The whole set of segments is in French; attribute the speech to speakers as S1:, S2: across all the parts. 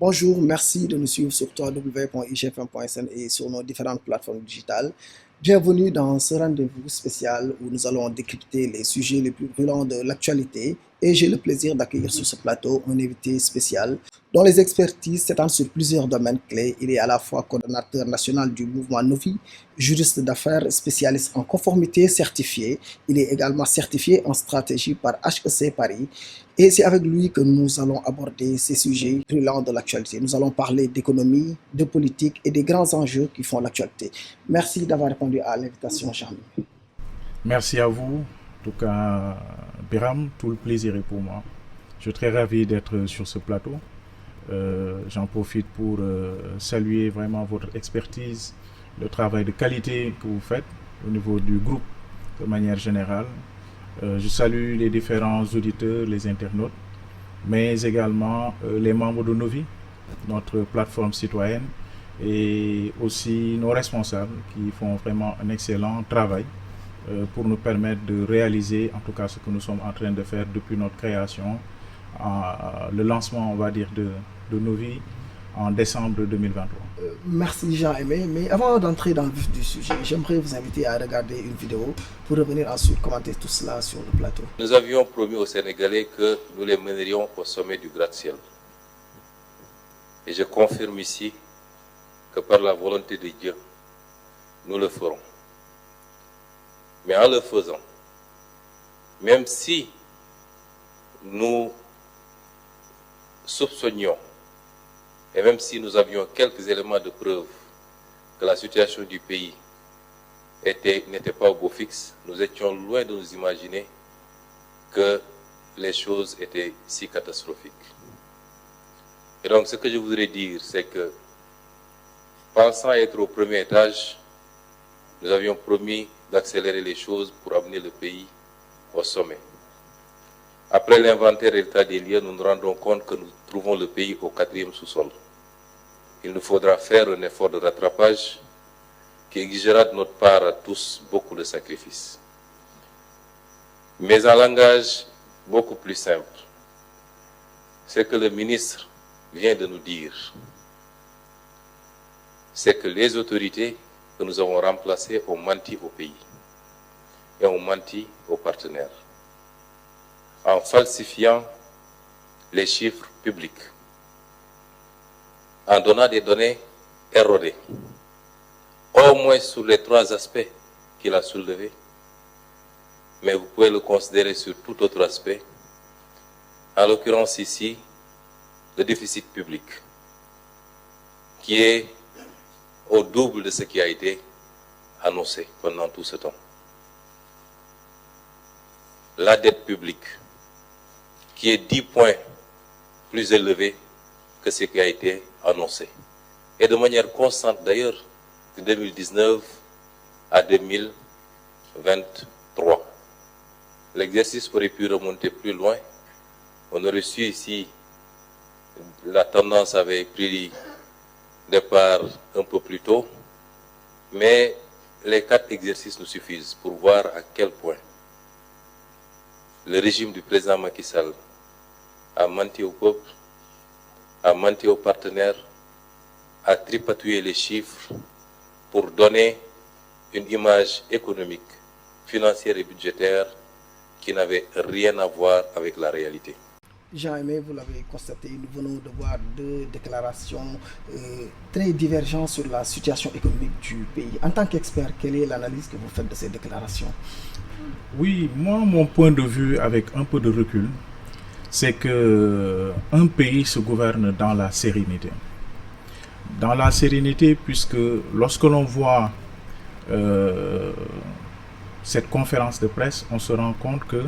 S1: Bonjour, merci de nous suivre sur www.igfm.sn et sur nos différentes plateformes digitales. Bienvenue dans ce rendez-vous spécial où nous allons décrypter les sujets les plus brûlants de l'actualité et j'ai le plaisir d'accueillir sur ce plateau un invité spécial dont les expertises s'étendent sur plusieurs domaines clés. Il est à la fois coordonnateur national du mouvement Novi, juriste d'affaires spécialiste en conformité certifié. Il est également certifié en stratégie par HEC Paris. Et c'est avec lui que nous allons aborder ces sujets brûlants de l'actualité. Nous allons parler d'économie, de politique et des grands enjeux qui font l'actualité. Merci d'avoir répondu à l'invitation, Charles.
S2: Merci à vous. En tout cas, Biram, tout le plaisir est pour moi. Je suis très ravi d'être sur ce plateau. J'en profite pour saluer vraiment votre expertise, le travail de qualité que vous faites au niveau du groupe de manière générale. Je salue les différents auditeurs, les internautes, mais également les membres de Novi, notre plateforme citoyenne, et aussi nos responsables qui font vraiment un excellent travail pour nous permettre de réaliser en tout cas ce que nous sommes en train de faire depuis notre création, le lancement on va dire de Novi en décembre 2023.
S1: Merci Jean-Aimé, mais avant d'entrer dans le vif du sujet, j'aimerais vous inviter à regarder une vidéo pour revenir ensuite commenter tout cela sur le plateau.
S3: Nous avions promis aux Sénégalais que nous les mènerions au sommet du gratte-ciel. Et je confirme ici que par la volonté de Dieu, nous le ferons. Mais en le faisant, même si nous soupçonnions et même si nous avions quelques éléments de preuve que la situation du pays n'était pas au beau fixe, nous étions loin de nous imaginer que les choses étaient si catastrophiques. Et donc ce que je voudrais dire, c'est que pensant être au premier étage, nous avions promis d'accélérer les choses pour amener le pays au sommet. Après l'inventaire et l'état des lieux, nous nous rendons compte que nous trouvons le pays au 4e sous-sol. Il nous faudra faire un effort de rattrapage qui exigera de notre part à tous beaucoup de sacrifices. Mais en langage beaucoup plus simple, c'est que le ministre vient de nous dire, c'est que les autorités que nous avons remplacées ont menti au pays et ont menti aux partenaires en falsifiant les chiffres publics, en donnant des données erronées, au moins sur les 3 aspects qu'il a soulevés, mais vous pouvez le considérer sur tout autre aspect, en l'occurrence ici, le déficit public, qui est au double de ce qui a été annoncé pendant tout ce temps. La dette publique, qui est 10 points plus élevée que ce qui a été annoncé. Et de manière constante d'ailleurs, de 2019 à 2023. L'exercice aurait pu remonter plus loin. On aurait su ici, la tendance avait pris départ un peu plus tôt, mais les 4 exercices nous suffisent pour voir à quel point le régime du président Macky Sall a menti au peuple, a menti aux partenaires, a tripatouillé les chiffres pour donner une image économique, financière et budgétaire qui n'avait rien à voir avec la réalité.
S1: Jean-Aimé, vous l'avez constaté, nous venons de voir 2 déclarations très divergentes sur la situation économique du pays. En tant qu'expert, quelle est l'analyse que vous faites de ces déclarations?
S2: Oui, moi, mon point de vue avec un peu de recul, c'est que un pays se gouverne dans la sérénité. Dans la sérénité, puisque lorsque l'on voit cette conférence de presse, on se rend compte que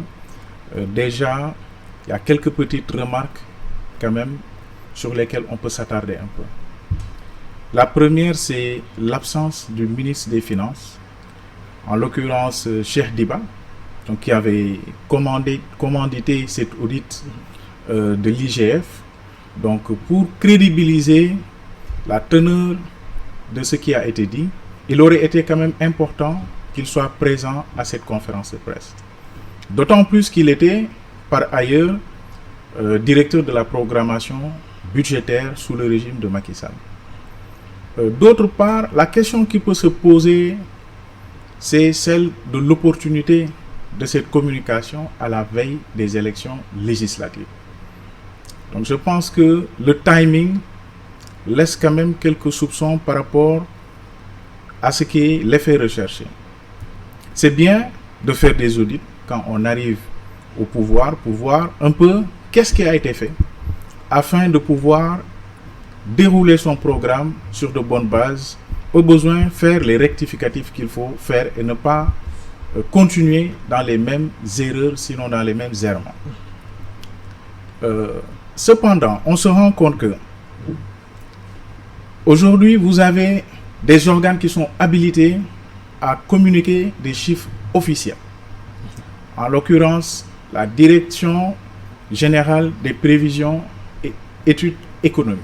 S2: déjà, il y a quelques petites remarques quand même sur lesquelles on peut s'attarder un peu. La première, c'est l'absence du ministre des Finances, en l'occurrence Cheikh Diba, donc qui avait commandité cet audit de l'IGF, donc pour crédibiliser la teneur de ce qui a été dit. Il aurait été quand même important qu'il soit présent à cette conférence de presse. D'autant plus qu'il était par ailleurs directeur de la programmation budgétaire sous le régime de Macky Sall. D'autre part, la question qui peut se poser, c'est celle de l'opportunité de cette communication à la veille des élections législatives. Donc je pense que le timing laisse quand même quelques soupçons par rapport à ce qui est l'effet recherché. C'est bien de faire des audits quand on arrive au pouvoir pour voir un peu qu'est-ce qui a été fait afin de pouvoir dérouler son programme sur de bonnes bases, au besoin faire les rectificatifs qu'il faut faire et ne pas continuer dans les mêmes erreurs, sinon dans les mêmes errements. Cependant, on se rend compte que aujourd'hui, vous avez des organes qui sont habilités à communiquer des chiffres officiels. En l'occurrence, la Direction générale des prévisions et études économiques.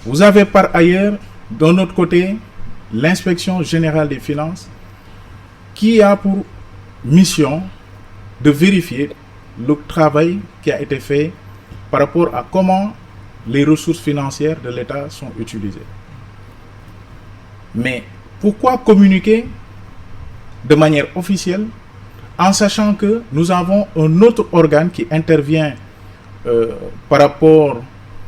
S2: Vous avez par ailleurs, d'un autre côté, l'Inspection générale des finances qui a pour mission de vérifier le travail qui a été fait par rapport à comment les ressources financières de l'État sont utilisées. Mais pourquoi communiquer de manière officielle en sachant que nous avons un autre organe qui intervient par rapport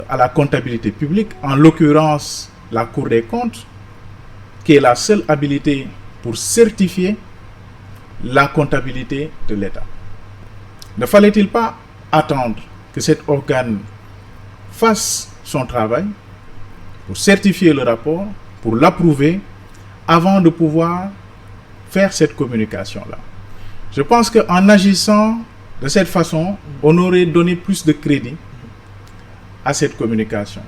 S2: à la comptabilité publique, en l'occurrence la Cour des comptes, qui est la seule habilité pour certifier la comptabilité de l'État. Ne fallait-il pas attendre que cet organe fasse son travail pour certifier le rapport, pour l'approuver, avant de pouvoir faire cette communication-là? Je pense qu'en agissant de cette façon, on aurait donné plus de crédit à cette communication.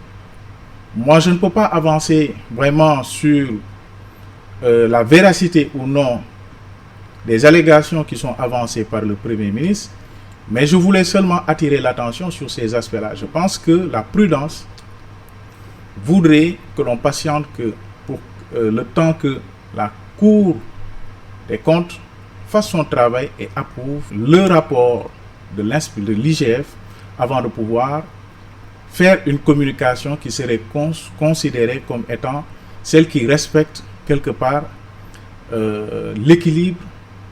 S2: Moi, je ne peux pas avancer vraiment sur la véracité ou non des allégations qui sont avancées par le Premier ministre, mais je voulais seulement attirer l'attention sur ces aspects-là. Je pense que la prudence voudrait que l'on patiente pour le temps que la Cour des comptes fasse son travail et approuve le rapport de l'IGF avant de pouvoir faire une communication qui serait considérée comme étant celle qui respecte quelque part l'équilibre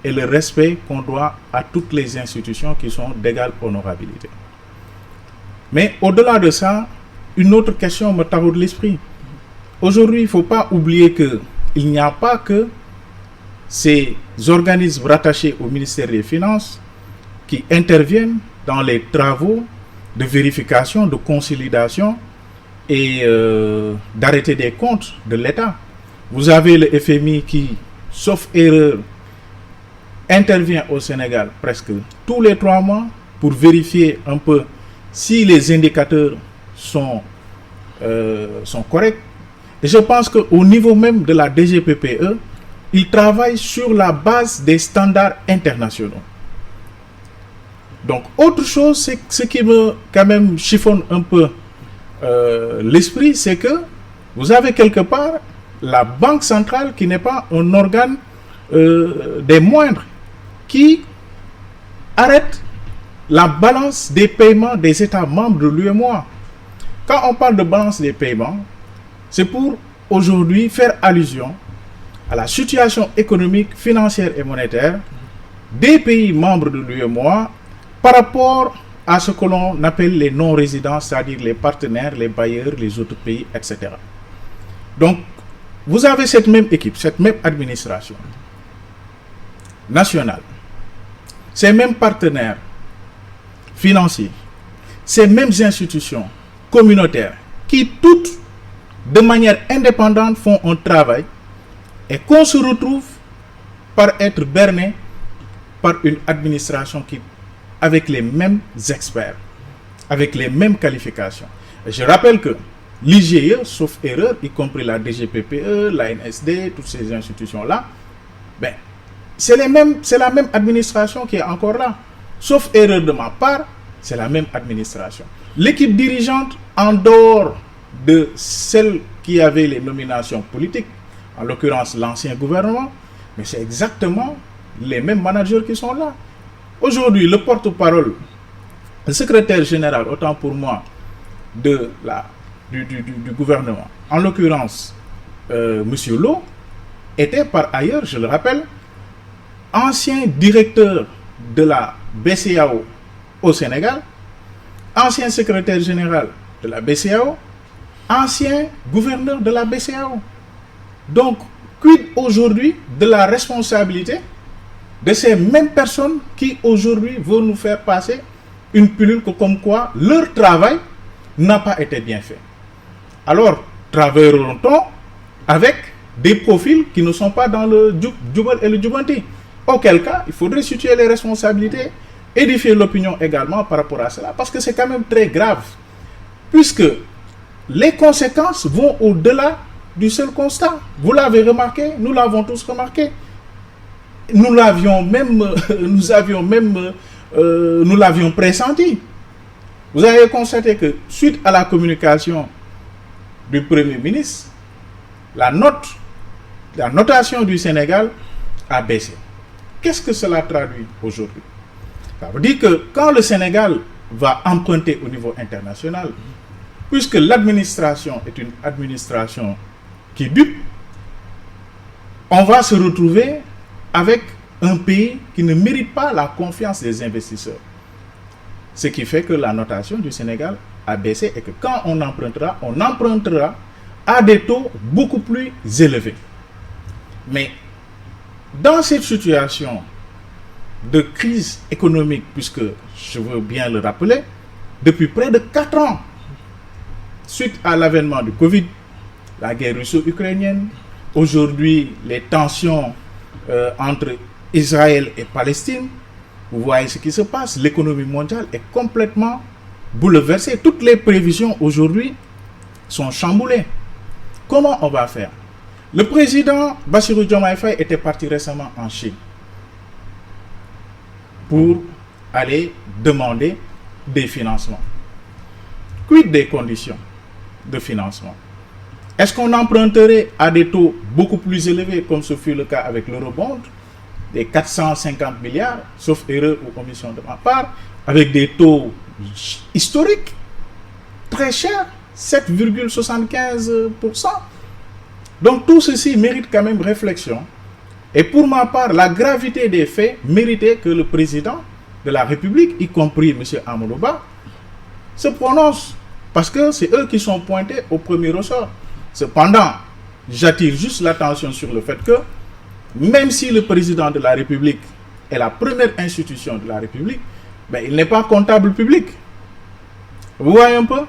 S2: et le respect qu'on doit à toutes les institutions qui sont d'égale honorabilité. Mais au-delà de ça, une autre question me taraude l'esprit. Aujourd'hui, il ne faut pas oublier qu'il n'y a pas que ces organismes rattachés au ministère des Finances qui interviennent dans les travaux de vérification, de consolidation et d'arrêter des comptes de l'État. Vous avez le FMI qui, sauf erreur, intervient au Sénégal presque tous les 3 mois pour vérifier un peu si les indicateurs sont corrects. Et je pense qu'au niveau même de la DGPPE, ils travaillent sur la base des standards internationaux. Donc, autre chose, c'est ce qui me quand même chiffonne un peu l'esprit, c'est que vous avez quelque part la Banque centrale qui n'est pas un organe des moindres, qui arrête la balance des paiements des États membres de l'UEMOA. Quand on parle de balance des paiements, c'est pour aujourd'hui faire allusion à la situation économique, financière et monétaire des pays membres de l'UEMOA par rapport à ce que l'on appelle les non-résidents, c'est-à-dire les partenaires, les bailleurs, les autres pays, etc. Donc, vous avez cette même équipe, cette même administration nationale, ces mêmes partenaires financiers, ces mêmes institutions communautaires qui toutes, de manière indépendante, font un travail et qu'on se retrouve par être berné par une administration qui, avec les mêmes experts, avec les mêmes qualifications. Et je rappelle que l'IGE, sauf erreur, y compris la DGPPE, la NSD, toutes ces institutions-là, ben, c'est la même administration qui est encore là. Sauf erreur de ma part, c'est la même administration. L'équipe dirigeante, en dehors de celle qui avait les nominations politiques, en l'occurrence l'ancien gouvernement, mais c'est exactement les mêmes managers qui sont là. Aujourd'hui, le porte-parole le secrétaire général, autant pour moi, du gouvernement, en l'occurrence, M. Lo, était par ailleurs, je le rappelle, ancien directeur de la BCEAO au Sénégal, ancien secrétaire général de la BCEAO, ancien gouverneur de la BCEAO. Donc, quid aujourd'hui de la responsabilité de ces mêmes personnes qui aujourd'hui veulent nous faire passer une pilule comme quoi leur travail n'a pas été bien fait. Alors, travailleront-on avec des profils qui ne sont pas dans le Djoubal et le Djoubanti? Auquel cas, il faudrait situer les responsabilités, édifier l'opinion également par rapport à cela, parce que c'est quand même très grave, puisque les conséquences vont au-delà du seul constat. Vous l'avez remarqué, nous l'avons tous remarqué. Nous l'avions pressenti. Vous avez constaté que suite à la communication du Premier ministre, la notation du Sénégal a baissé. Qu'est-ce que cela traduit aujourd'hui? Ça veut dire que quand le Sénégal va emprunter au niveau international, puisque l'administration est une administration qui dupe, on va se retrouver avec un pays qui ne mérite pas la confiance des investisseurs. Ce qui fait que la notation du Sénégal a baissé et que quand on empruntera à des taux beaucoup plus élevés. Mais dans cette situation de crise économique, puisque je veux bien le rappeler, depuis près de 4 ans, suite à l'avènement du Covid, la guerre russo-ukrainienne, aujourd'hui les tensions entre Israël et Palestine, vous voyez ce qui se passe, l'économie mondiale est complètement bouleversée. Toutes les prévisions aujourd'hui sont chamboulées. Comment on va faire? Le président Bassirou Diomaye Faye était parti récemment en Chine pour aller demander des financements. Quid des conditions de financement? Est-ce qu'on emprunterait à des taux beaucoup plus élevés, comme ce fut le cas avec l'eurobond, des 450 milliards, sauf erreur ou omission de ma part, avec des taux historiques très chers, 7,75%. Donc tout ceci mérite quand même réflexion. Et pour ma part, la gravité des faits méritait que le président de la République, y compris M. Amadou Ba, se prononce, parce que c'est eux qui sont pointés au premier ressort. Cependant, j'attire juste l'attention sur le fait que même si le président de la République est la première institution de la République, ben, il n'est pas comptable public. Vous voyez un peu?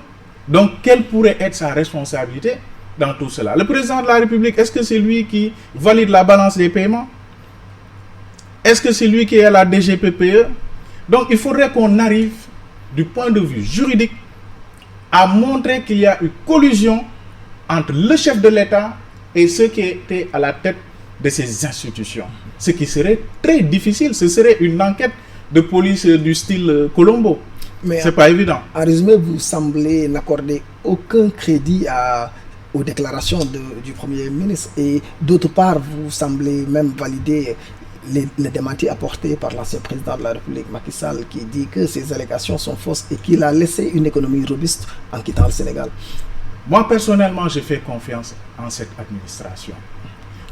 S2: Donc, quelle pourrait être sa responsabilité dans tout cela? Le président de la République, est-ce que c'est lui qui valide la balance des paiements? Est-ce que c'est lui qui est à la DGPPE? Donc, il faudrait qu'on arrive, du point de vue juridique, à montrer qu'il y a eu collusion entre le chef de l'État et ceux qui étaient à la tête de ces institutions. Ce qui serait très difficile, ce serait une enquête de police du style Colombo. Mais c'est pas évident.
S1: En résumé, vous semblez n'accorder aucun crédit aux déclarations du Premier ministre et d'autre part, vous semblez même valider les démentis apportés par l'ancien président de la République, Macky Sall, qui dit que ces allégations sont fausses et qu'il a laissé une économie robuste en quittant le Sénégal.
S2: Moi, personnellement, je fais confiance en cette administration.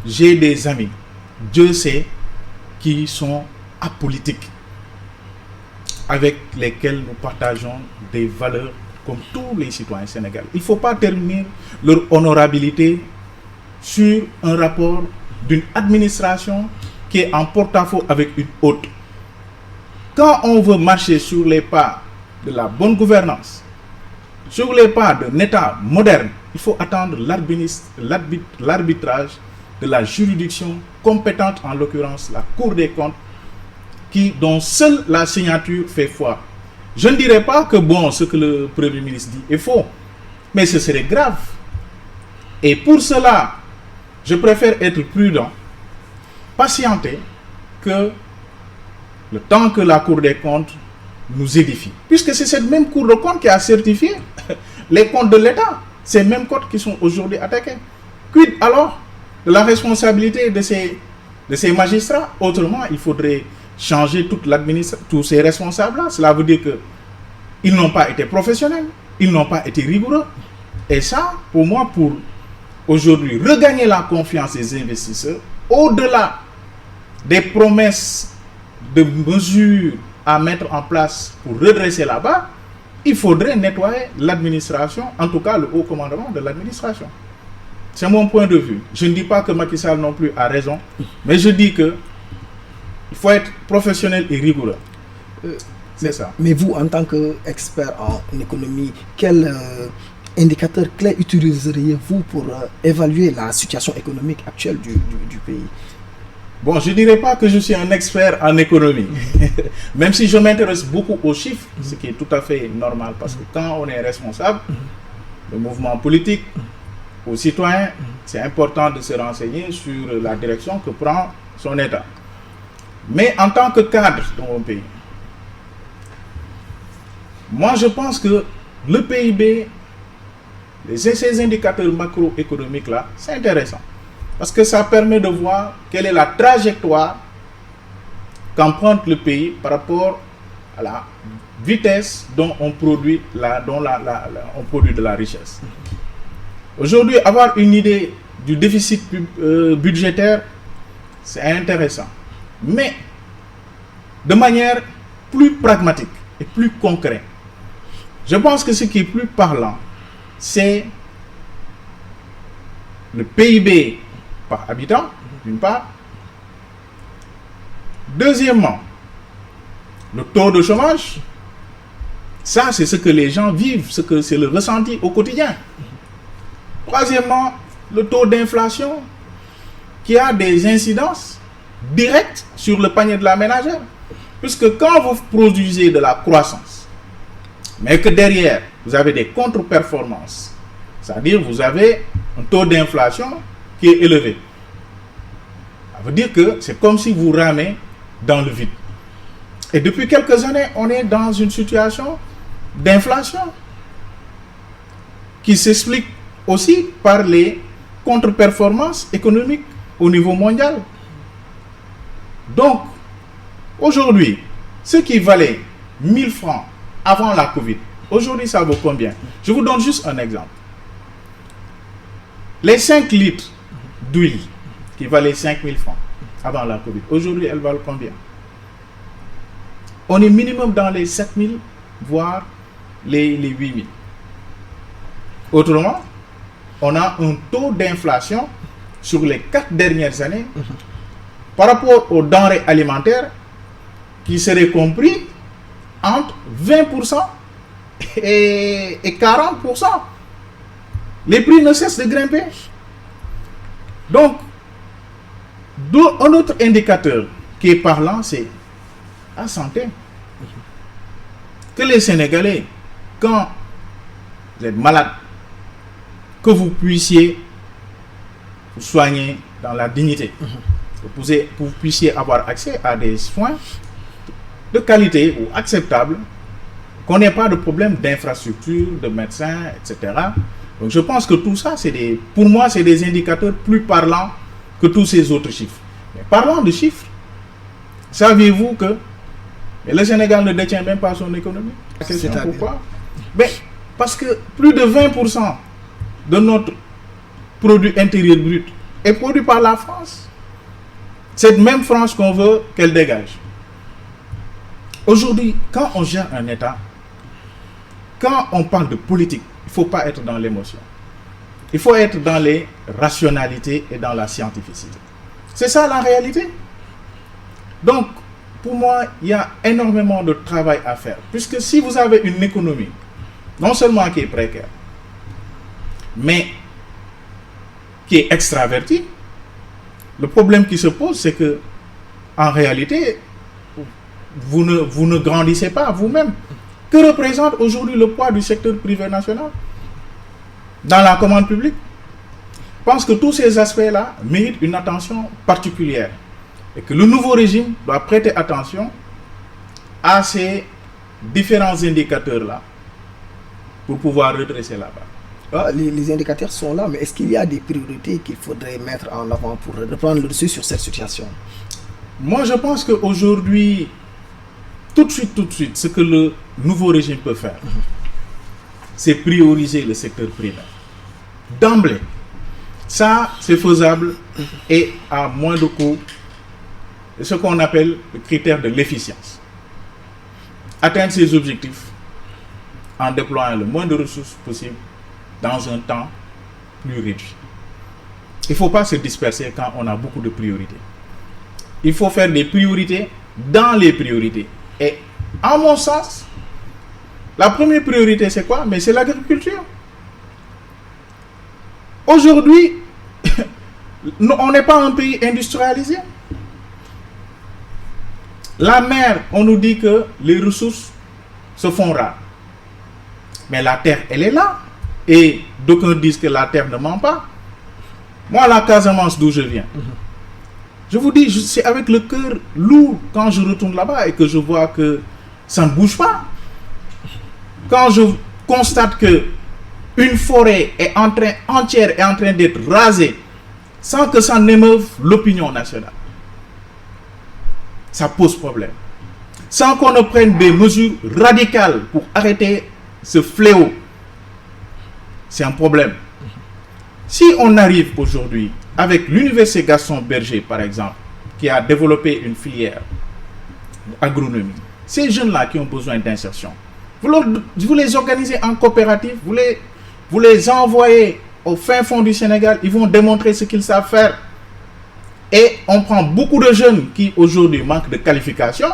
S2: J'ai des amis, Dieu sait, qui sont apolitiques, avec lesquels nous partageons des valeurs comme tous les citoyens sénégalais. Il ne faut pas terminer leur honorabilité sur un rapport d'une administration qui est en porte-à-faux avec une autre. Quand on veut marcher sur les pas de la bonne gouvernance, sur les pas d'un État moderne, il faut attendre l'arbitrage de la juridiction compétente, en l'occurrence la Cour des comptes, dont seule la signature fait foi. Je ne dirais pas que ce que le Premier ministre dit est faux, mais ce serait grave. Et pour cela, je préfère être prudent, patienter, que le temps que la Cour des comptes nous édifie. Puisque c'est cette même Cour des comptes qui a certifié les comptes de l'État, ces mêmes comptes qui sont aujourd'hui attaqués. Quid alors de la responsabilité de ces magistrats? Autrement, il faudrait changer tous ces responsables-là. Cela veut dire que ils n'ont pas été professionnels, ils n'ont pas été rigoureux. Et ça, pour moi, pour aujourd'hui regagner la confiance des investisseurs, au-delà des promesses de mesures à mettre en place pour redresser la barre, il faudrait nettoyer l'administration, en tout cas le haut commandement de l'administration. C'est mon point de vue. Je ne dis pas que Macky Sall non plus a raison, mais je dis que il faut être professionnel et rigoureux. C'est ça.
S1: Mais vous, en tant qu'expert en économie, quel indicateur clé utiliseriez-vous pour évaluer la situation économique actuelle du pays?
S2: Bon, je ne dirais pas que je suis un expert en économie, même si je m'intéresse beaucoup aux chiffres, ce qui est tout à fait normal, parce que quand on est responsable, le mouvement politique, aux citoyens, c'est important de se renseigner sur la direction que prend son État. Mais en tant que cadre dans mon pays, moi je pense que le PIB, ces indicateurs macroéconomiques là, c'est intéressant. Parce que ça permet de voir quelle est la trajectoire qu'emprunte le pays par rapport à la vitesse dont on produit, on produit de la richesse. Aujourd'hui, avoir une idée du déficit budgétaire, c'est intéressant. Mais de manière plus pragmatique et plus concrète, je pense que ce qui est plus parlant, c'est le PIB par habitant, d'une part. Deuxièmement, le taux de chômage. Ça, c'est ce que les gens vivent, c'est le ressenti au quotidien. Troisièmement, le taux d'inflation qui a des incidences directes sur le panier de la ménagère. Puisque quand vous produisez de la croissance, mais que derrière, vous avez des contre-performances, c'est-à-dire vous avez un taux d'inflation qui est élevé. Ça veut dire que c'est comme si vous ramez dans le vide. Et depuis quelques années, on est dans une situation d'inflation qui s'explique aussi par les contre-performances économiques au niveau mondial. Donc, aujourd'hui, ce qui valait 1000 francs avant la Covid, aujourd'hui, ça vaut combien? Je vous donne juste un exemple. Les 5 litres d'huile qui valaient 5000 francs avant la Covid, aujourd'hui, elles valent combien? On est minimum dans les 7000, voire les 8000. Autrement, on a un taux d'inflation sur les 4 dernières années par rapport aux denrées alimentaires qui serait compris entre 20% et 40%. Les prix ne cessent de grimper. Donc, un autre indicateur qui est parlant, c'est la santé. Que les Sénégalais, quand vous êtes malade, que vous puissiez vous soigner dans la dignité, que vous puissiez avoir accès à des soins de qualité ou acceptables, qu'on n'ait pas de problème d'infrastructure, de médecins, etc. Donc je pense que tout ça, pour moi, c'est des indicateurs plus parlants que tous ces autres chiffres. Mais parlant de chiffres, saviez-vous que le Sénégal ne détient même pas son économie? Pourquoi? Mais parce que plus de 20% de notre produit intérieur brut est produit par la France. Cette même France qu'on veut qu'elle dégage. Aujourd'hui, quand on gère un État, quand on parle de politique, il ne faut pas être dans l'émotion. Il faut être dans les rationalités et dans la scientificité. C'est ça la réalité. Donc, pour moi, il y a énormément de travail à faire. Puisque si vous avez une économie, non seulement qui est précaire, mais qui est extravertie, le problème qui se pose, c'est que, en réalité, vous ne grandissez pas vous-même. Que représente aujourd'hui le poids du secteur privé national dans la commande publique? Je pense que tous ces aspects-là méritent une attention particulière. Et que le nouveau régime doit prêter attention à ces différents indicateurs-là pour pouvoir redresser la barre.
S1: Les indicateurs sont là, mais est-ce qu'il y a des priorités qu'il faudrait mettre en avant pour reprendre le dessus sur cette situation?
S2: Moi, je pense qu'aujourd'hui, tout de suite, ce que le nouveau régime peut faire, c'est prioriser le secteur primaire. D'emblée. Ça, c'est faisable et à moins de coûts. Ce qu'on appelle le critère de l'efficience. Atteindre ces objectifs en déployant le moins de ressources possible dans un temps plus réduit. Il ne faut pas se disperser quand on a beaucoup de priorités. Il faut faire des priorités dans les priorités. Et à mon sens, la première priorité, c'est quoi? Mais c'est l'agriculture. Aujourd'hui, on n'est pas un pays industrialisé. La mer, on nous dit que les ressources se font rares. Mais la terre, elle est là. Et d'aucuns disent que la terre ne ment pas. Moi, la Casamance d'où je viens, je vous dis, c'est avec le cœur lourd quand je retourne là-bas et que je vois que ça ne bouge pas. Quand je constate que une forêt entière est en train d'être rasée sans que ça n'émeuve l'opinion nationale, ça pose problème. Sans qu'on ne prenne des mesures radicales pour arrêter ce fléau, c'est un problème. Si on arrive aujourd'hui avec l'université Gaston Berger, par exemple, qui a développé une filière agronomie, ces jeunes-là qui ont besoin d'insertion, vous les organisez en coopérative, vous les envoyez au fin fond du Sénégal, ils vont démontrer ce qu'ils savent faire. Et on prend beaucoup de jeunes qui aujourd'hui manquent de qualification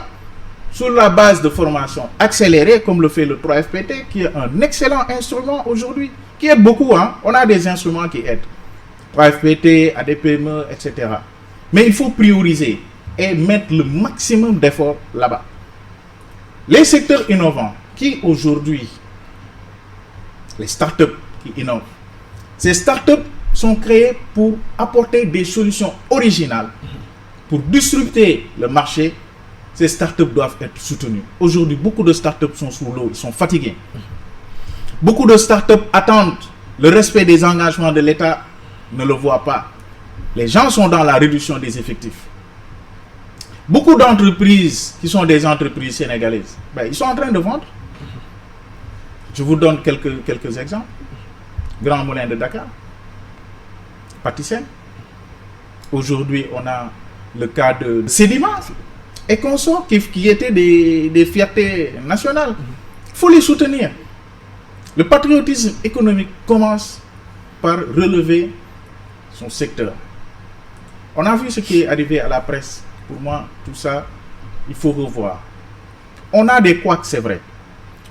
S2: sur la base de formation accélérée, comme le fait le 3FPT, qui est un excellent instrument aujourd'hui, qui aide beaucoup. On a des instruments qui aident. 3FPT, ADPME, etc. Mais il faut prioriser et mettre le maximum d'efforts là-bas. Les secteurs innovants, qui aujourd'hui, les startups qui innovent, ces startups sont créées pour apporter des solutions originales, pour disrupter le marché. Ces startups doivent être soutenues. Aujourd'hui, beaucoup de startups sont sous l'eau, ils sont fatigués. Beaucoup de startups attendent le respect des engagements de l'État, ne le voient pas. Les gens sont dans la réduction des effectifs. Beaucoup d'entreprises qui sont des entreprises sénégalaises, ils sont en train de vendre. Je vous donne quelques exemples. Grand Moulin de Dakar, Patisen. Aujourd'hui, on a le cas de Sedima et consorts qui étaient des fiertés nationales. Il faut les soutenir. Le patriotisme économique commence par relever son secteur. On a vu ce qui est arrivé à la presse. Pour moi, tout ça, il faut revoir. On a des couacs, c'est vrai.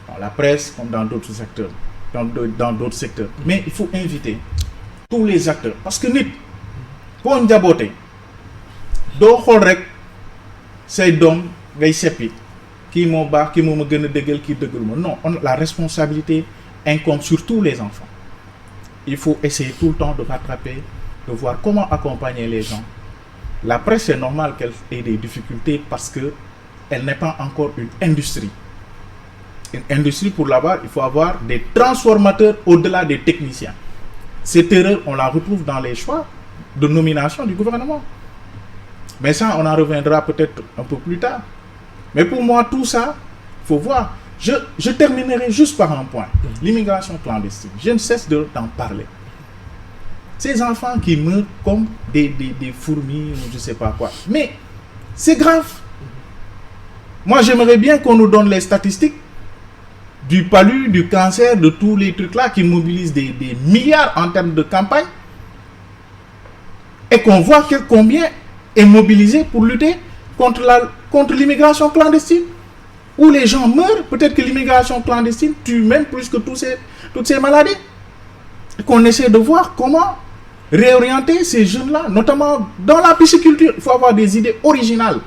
S2: Dans la presse, comme dans d'autres secteurs. Dans d'autres secteurs. Mais il faut inviter tous les acteurs. Parce que nit, pour un diaboté, do xol rek say dom ngay seppi ki mo baax ki mo ma gëna dëggal ki dëggal mo. Non, la responsabilité incombe sur tous les enfants. Il faut essayer tout le temps de rattraper, de voir comment accompagner les gens. La presse, c'est normal qu'elle ait des difficultés parce qu'elle n'est pas encore une industrie. Une industrie, pour l'avoir, il faut avoir des transformateurs au-delà des techniciens. Cette erreur, on la retrouve dans les choix de nomination du gouvernement. Mais ça, on en reviendra peut-être un peu plus tard. Mais pour moi, tout ça, il faut voir. Je terminerai juste par un point. L'immigration clandestine. Je ne cesse d'en parler. Ces enfants qui meurent comme des fourmis ou je ne sais pas quoi. Mais c'est grave. Moi, j'aimerais bien qu'on nous donne les statistiques du palu, du cancer, de tous les trucs-là qui mobilisent des milliards en termes de campagne. Et qu'on voit combien est mobilisé pour lutter contre l'immigration clandestine. Où les gens meurent, peut-être que l'immigration clandestine tue même plus que toutes ces maladies. Et qu'on essaie de voir comment réorienter ces jeunes-là, notamment dans la pisciculture. Il faut avoir des idées originales.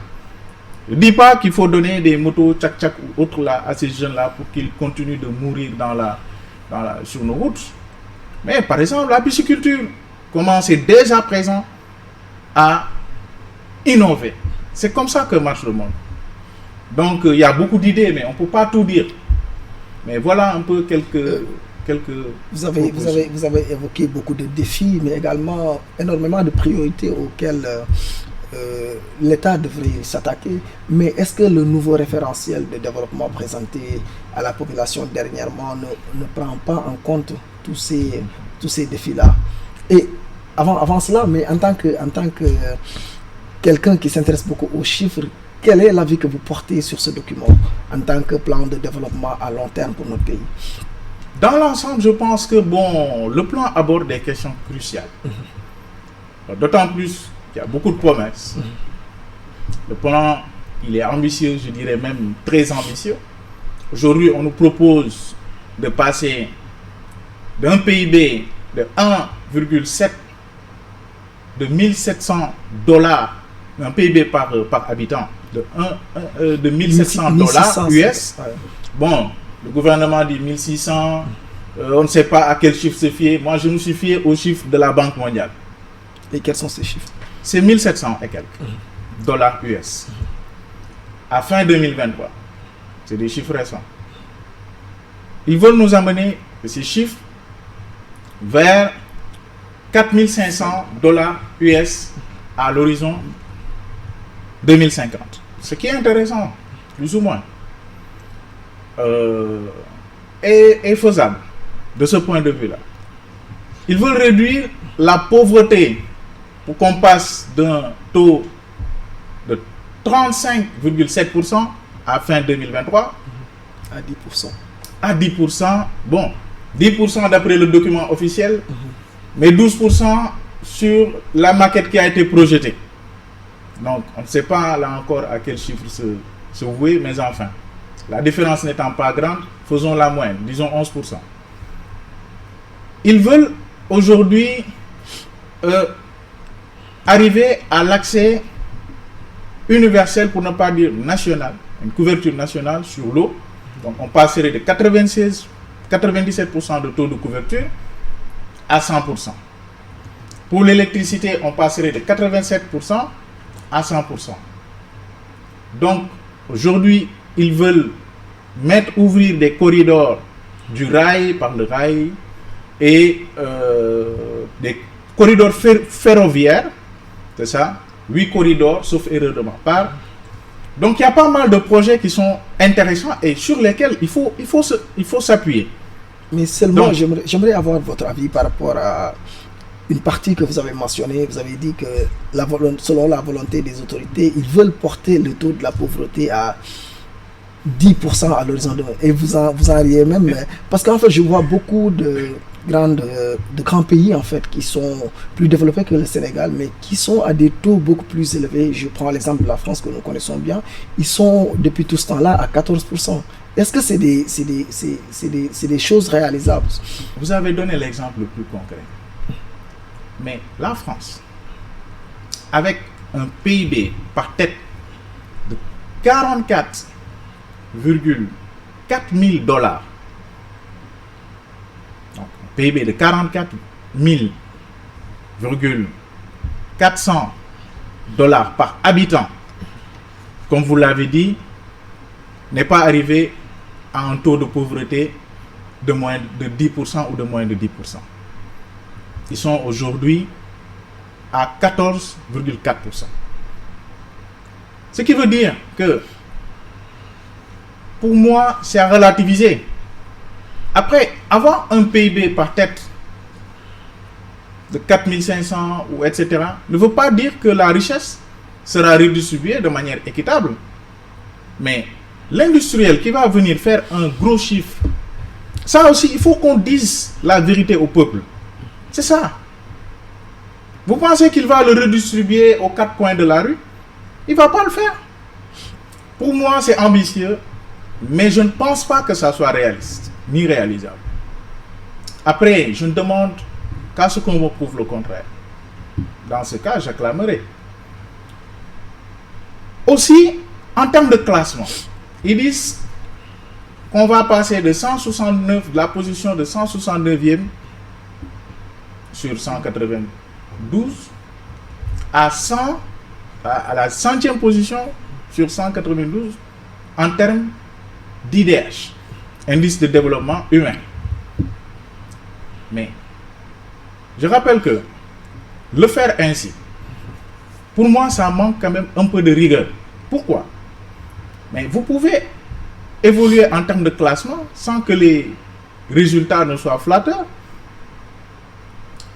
S2: Je ne dis pas qu'il faut donner des motos tchak-tchak ou autres là, à ces jeunes-là pour qu'ils continuent de mourir sur nos routes. Mais par exemple, la pisciculture, commencer dès à présent à innover. C'est comme ça que marche le monde. Donc, il y a beaucoup d'idées, mais on ne peut pas tout dire. Mais voilà un peu quelques
S1: vous avez évoqué beaucoup de défis, mais également énormément de priorités auxquelles l'État devrait s'attaquer, mais est-ce que le nouveau référentiel de développement présenté à la population dernièrement ne prend pas en compte tous ces défis-là? Et avant cela, mais en tant que quelqu'un qui s'intéresse beaucoup aux chiffres, quel est l'avis que vous portez sur ce document en tant que plan de développement à long terme pour notre pays?
S2: Dans l'ensemble, je pense que bon, le plan aborde des questions cruciales. D'autant plus qu'il y a beaucoup de promesses. Le plan, il est ambitieux, je dirais même très ambitieux. Aujourd'hui, on nous propose de passer d'un PIB de 1,7 de 1700 dollars, un PIB par habitant, de 1700 dollars US.
S1: Ouais.
S2: Bon, le gouvernement dit 1600, on ne sait pas à quel chiffre se fier. Moi, je me suis fié au chiffre de la Banque mondiale.
S1: Et quels sont ces chiffres?
S2: C'est 1700 et quelques dollars US. À fin 2023. C'est des chiffres récents. Ils veulent nous amener ces chiffres vers 4500 dollars US à l'horizon 2050. Ce qui est intéressant, plus ou moins, est faisable de ce point de vue-là. Ils veulent réduire la pauvreté pour qu'on passe d'un taux de 35,7% à fin 2023
S1: à 10%.
S2: À 10%. Bon, 10% d'après le document officiel, mais 12% sur la maquette qui a été projetée. Donc, on ne sait pas là encore à quel chiffre se vouer, mais enfin, la différence n'étant pas grande, faisons la moyenne, disons 11%. Ils veulent aujourd'hui arriver à l'accès universel, pour ne pas dire national, une couverture nationale sur l'eau. Donc, on passerait de 97% de taux de couverture à 100%. Pour l'électricité, on passerait de 87% à 100%. Donc, aujourd'hui, ils veulent ouvrir des corridors du rail par le rail et des corridors ferroviaires, c'est ça, 8 corridors, sauf erreur de ma part. Donc, il y a pas mal de projets qui sont intéressants et sur lesquels il faut s'appuyer.
S1: Mais seulement,
S2: Donc,
S1: j'aimerais avoir votre avis par rapport à une partie que vous avez mentionnée. Vous avez dit que selon la volonté des autorités, ils veulent porter le taux de la pauvreté à 10% à l'horizon de... Et vous en riez même. Parce qu'en fait, je vois beaucoup de grands pays en fait qui sont plus développés que le Sénégal, mais qui sont à des taux beaucoup plus élevés. Je prends l'exemple de la France que nous connaissons bien. Ils sont depuis tout ce temps-là à 14%. Est-ce que c'est des choses réalisables?
S2: Vous avez donné l'exemple le plus concret. Mais la France, avec un PIB par tête de 44,4 000 dollars, donc un PIB de 44 400 dollars par habitant, comme vous l'avez dit, n'est pas arrivé à un taux de pauvreté de moins de 10% ou de moins de 10%. Ils sont aujourd'hui à 14,4%. Ce qui veut dire que, pour moi, c'est à relativiser. Après, avoir un PIB par tête de 4500 ou etc. ne veut pas dire que la richesse sera redistribuée de manière équitable. Mais l'industriel qui va venir faire un gros chiffre, ça aussi, il faut qu'on dise la vérité au peuple. C'est ça. Vous pensez qu'il va le redistribuer aux 4 coins de la rue? Il ne va pas le faire. Pour moi, c'est ambitieux, mais je ne pense pas que ça soit réaliste, ni réalisable. Après, je ne demande qu'à ce qu'on me prouve le contraire. Dans ce cas, j'acclamerai. Aussi, en termes de classement, ils disent qu'on va passer de 169, de la position de 169e sur 192 à la 100e position sur 192 en termes d'IDH, indice de développement humain. Mais je rappelle que le faire ainsi Pour moi, ça manque quand même un peu de rigueur. Pourquoi? Mais vous pouvez évoluer en termes de classement sans que les résultats ne soient flatteurs.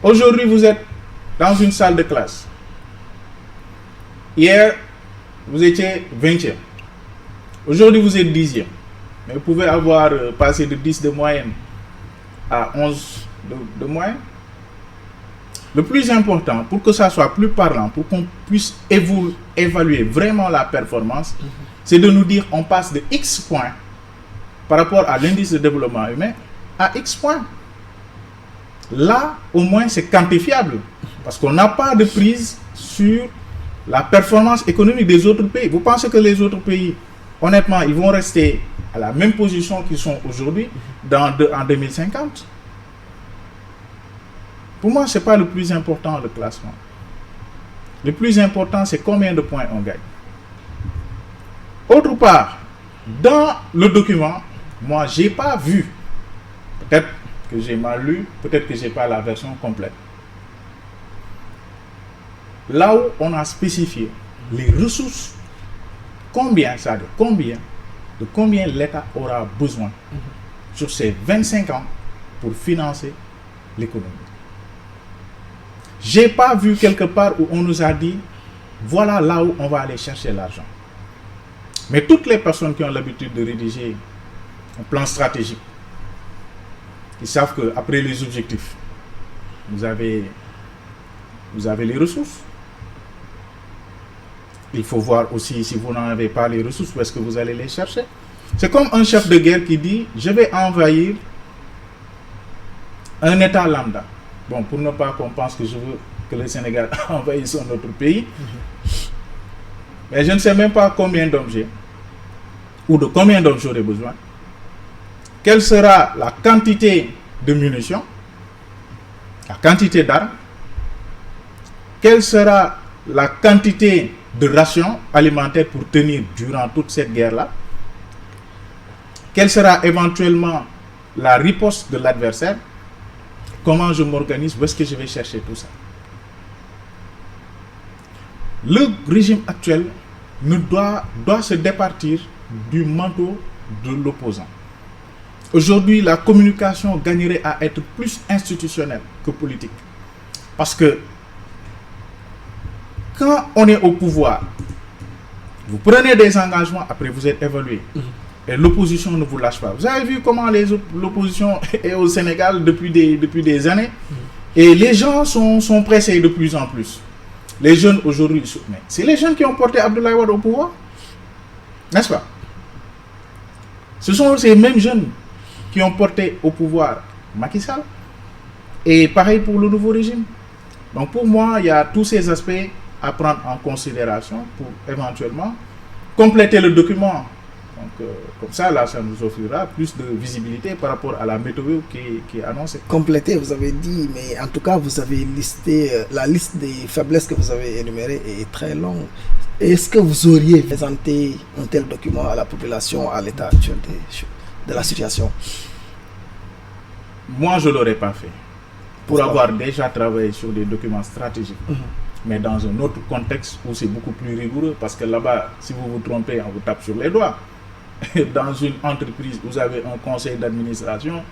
S2: Aujourd'hui, vous êtes dans une salle de classe. Hier, vous étiez 20e. Aujourd'hui, vous êtes 10e. Mais vous pouvez avoir passé de 10 de moyenne à 11 de moyenne. Le plus important, pour que ça soit plus parlant, pour qu'on puisse évaluer vraiment la performance, c'est de nous dire on passe de X points par rapport à l'indice de développement humain à X points. Là, au moins, c'est quantifiable. Parce qu'on n'a pas de prise sur la performance économique des autres pays. Vous pensez que les autres pays, honnêtement, ils vont rester à la même position qu'ils sont aujourd'hui en 2050? Pour moi, ce n'est pas le plus important, le classement. Le plus important, c'est combien de points on gagne. Autre part, dans le document, moi, je n'ai pas vu, peut-être que j'ai mal lu, peut-être que je n'ai pas la version complète. Là où on a spécifié les ressources, combien l'État aura besoin sur ces 25 ans pour financer l'économie. Je n'ai pas vu quelque part où on nous a dit, voilà là où on va aller chercher l'argent. Mais toutes les personnes qui ont l'habitude de rédiger un plan stratégique, ils savent qu'après les objectifs, vous avez les ressources. Il faut voir aussi si vous n'en avez pas les ressources, où est-ce que vous allez les chercher. C'est comme un chef de guerre qui dit, je vais envahir un État lambda. Bon, pour ne pas qu'on pense que je veux que le Sénégal envahisse un autre pays. Mais je ne sais même pas combien d'hommes j'ai, ou de combien d'hommes j'aurai besoin. Quelle sera la quantité de munitions, la quantité d'armes, quelle sera la quantité de rations alimentaires pour tenir durant toute cette guerre-là, quelle sera éventuellement la riposte de l'adversaire, comment je m'organise, où est-ce que je vais chercher tout ça. Le régime actuel doit se départir du manteau de l'opposant. Aujourd'hui, la communication gagnerait à être plus institutionnelle que politique. Parce que quand on est au pouvoir, vous prenez des engagements, après vous êtes évalué. Et l'opposition ne vous lâche pas. Vous avez vu comment l'opposition est au Sénégal depuis des années. Et les gens sont pressés de plus en plus. Les jeunes aujourd'hui, c'est les jeunes qui ont porté Abdoulaye Wade au pouvoir. N'est-ce pas? Ce sont ces mêmes jeunes qui ont porté au pouvoir Macky Sall. Et pareil pour le nouveau régime. Donc pour moi, il y a tous ces aspects à prendre en considération pour éventuellement compléter le document. Donc comme ça, là, ça nous offrira plus de visibilité par rapport à la météo qui est annoncée.
S1: Compléter, vous avez dit, mais en tout cas, vous avez listé, la liste des faiblesses que vous avez énumérées est très longue. Est-ce que vous auriez présenté un tel document à la population à l'état actuel de la situation?
S2: Moi, je ne l'aurais pas fait. Pour avoir déjà travaillé sur des documents stratégiques, mais dans un autre contexte où c'est beaucoup plus rigoureux, parce que là-bas, si vous vous trompez, on vous tape sur les doigts. Dans une entreprise, vous avez un conseil d'administration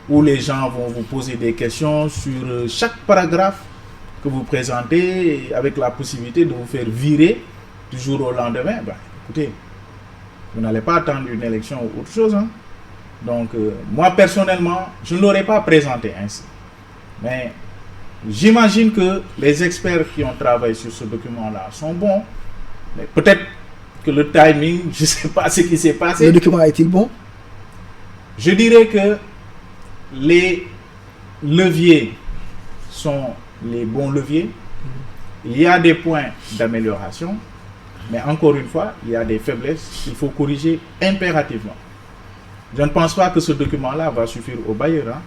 S2: où les gens vont vous poser des questions sur chaque paragraphe que vous présentez, avec la possibilité de vous faire virer du jour au lendemain. Ben, écoutez, vous n'allez pas attendre une élection ou autre chose. Hein. Donc, moi personnellement, je ne l'aurais pas présenté ainsi. Mais j'imagine que les experts qui ont travaillé sur ce document-là sont bons. Mais peut-être que le timing, je ne sais pas ce qui s'est passé.
S1: Le document est-il bon?
S2: Je dirais que les leviers sont les bons leviers. Il y a des points d'amélioration, mais encore une fois, il y a des faiblesses qu'il faut corriger impérativement. Je ne pense pas que ce document-là va suffire aux bailleurs. Hein.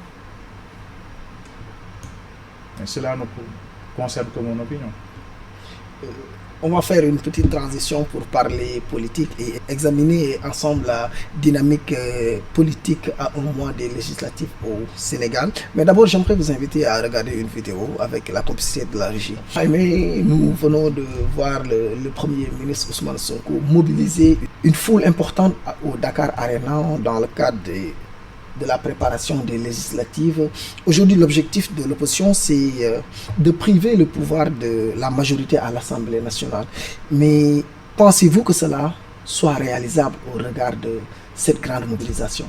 S2: Mais cela ne concerne que mon opinion.
S1: On va faire une petite transition pour parler politique et examiner ensemble la dynamique politique à un mois des législatives au Sénégal. Mais d'abord, j'aimerais vous inviter à regarder une vidéo avec la complicité de la régie. Mais nous venons de voir le Premier ministre Ousmane Sonko mobiliser une foule importante au Dakar Arena dans le cadre de la préparation des législatives. Aujourd'hui, l'objectif de l'opposition, c'est de priver le pouvoir de la majorité à l'Assemblée nationale. Mais pensez-vous que cela soit réalisable au regard de cette grande mobilisation?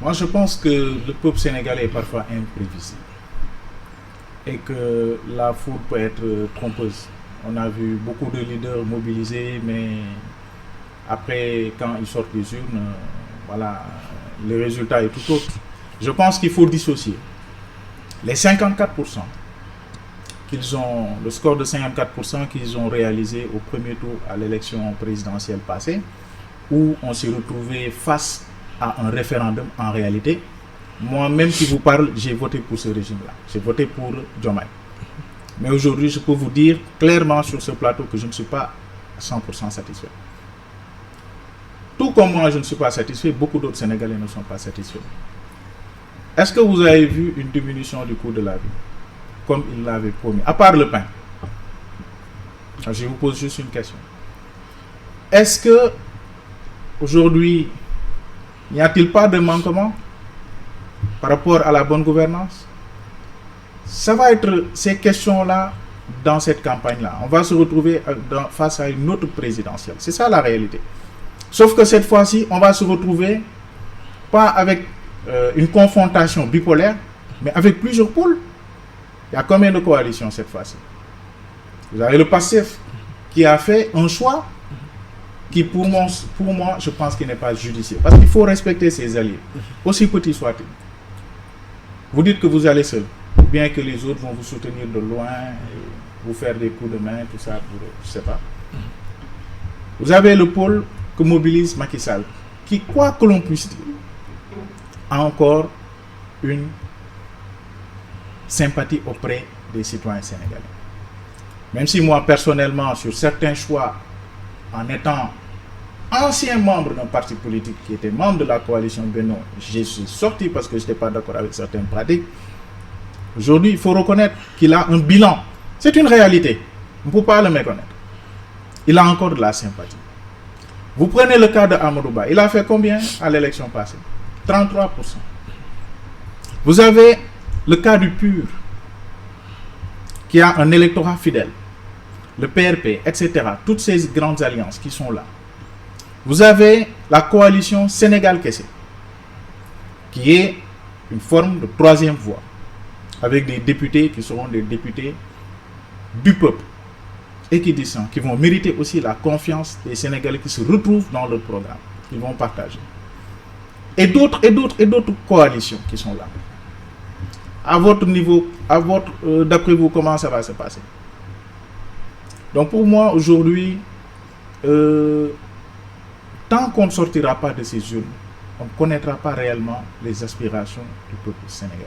S2: Moi, je pense que le peuple sénégalais est parfois imprévisible et que la foule peut être trompeuse. On a vu beaucoup de leaders mobilisés, mais après, quand ils sortent des urnes, voilà, le résultat est tout autre. Je pense qu'il faut dissocier les 54% qu'ils ont, le score de 54% qu'ils ont réalisé au premier tour à l'élection présidentielle passée, où on s'est retrouvé face à un référendum en réalité. Moi-même qui vous parle, j'ai voté pour ce régime-là. J'ai voté pour Diomaye. Mais aujourd'hui, je peux vous dire clairement sur ce plateau que je ne suis pas 100% satisfait. Tout comme moi, je ne suis pas satisfait, beaucoup d'autres Sénégalais ne sont pas satisfaits. Est-ce que vous avez vu une diminution du coût de la vie, comme il l'avait promis, à part le pain? Je vous pose juste une question. Est-ce que aujourd'hui, n'y a-t-il pas de manquement par rapport à la bonne gouvernance? Ça va être ces questions-là dans cette campagne-là. On va se retrouver face à une autre présidentielle. C'est ça la réalité. Sauf que cette fois-ci, on va se retrouver pas avec une confrontation bipolaire, mais avec plusieurs pôles. Il y a combien de coalitions cette fois-ci? Vous avez le PASTEF qui a fait un choix qui, pour moi, je pense qu'il n'est pas judicieux. Parce qu'il faut respecter ses alliés, aussi petits soient-ils. Vous dites que vous allez seul, bien que les autres vont vous soutenir de loin, vous faire des coups de main, tout ça, je ne sais pas. Vous avez le pôle que mobilise Macky Sall, qui, quoi que l'on puisse dire, a encore une sympathie auprès des citoyens sénégalais. Même si moi, personnellement, sur certains choix, en étant ancien membre d'un parti politique qui était membre de la coalition Benno, je suis sorti parce que je n'étais pas d'accord avec certaines pratiques. Aujourd'hui, il faut reconnaître qu'il a un bilan. C'est une réalité. On ne peut pas le méconnaître. Il a encore de la sympathie. Vous prenez le cas de Amadou Ba. Il a fait combien à l'élection passée? 33%. Vous avez le cas du PUR, qui a un électorat fidèle. Le PRP, etc. Toutes ces grandes alliances qui sont là. Vous avez la coalition Sénégal-Kessé, qui est une forme de troisième voie, avec des députés qui seront des députés du peuple, équidistants, qui vont mériter aussi la confiance des Sénégalais qui se retrouvent dans le programme, qu'ils vont partager. Et d'autres coalitions qui sont là. À votre niveau, d'après vous, comment ça va se passer? Donc pour moi, aujourd'hui, tant qu'on ne sortira pas de ces urnes, on ne connaîtra pas réellement les aspirations du peuple sénégalais.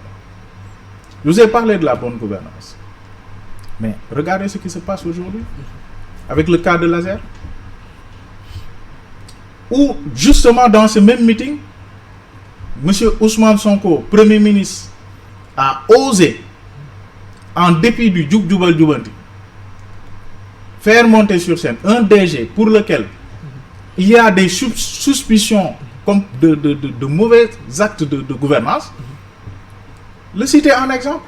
S2: Je vous ai parlé de la bonne gouvernance. Mais regardez ce qui se passe aujourd'hui avec le cas de Lazer, où justement dans ce même meeting, M. Ousmane Sonko, Premier ministre, a osé, en dépit du Djouk Djoubal Djoubanti, faire monter sur scène un DG pour lequel il y a des suspicions comme de mauvais actes de gouvernance, le citer en exemple.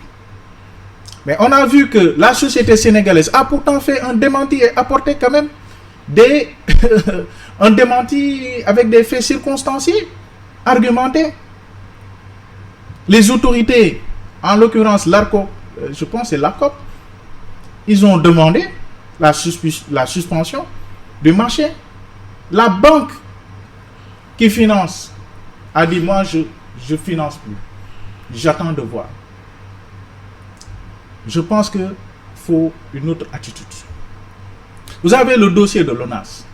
S2: Mais on a vu que la société sénégalaise a pourtant fait un démenti et apporté quand même un démenti avec des faits circonstanciés, argumentés. Les autorités, en l'occurrence l'ARCOP, je pense que c'est l'ARCOP, ils ont demandé la suspension du marché. La banque qui finance a dit, moi je finance plus, j'attends de voir. Je pense qu'il faut une autre attitude. Vous avez le dossier de l'ONAS.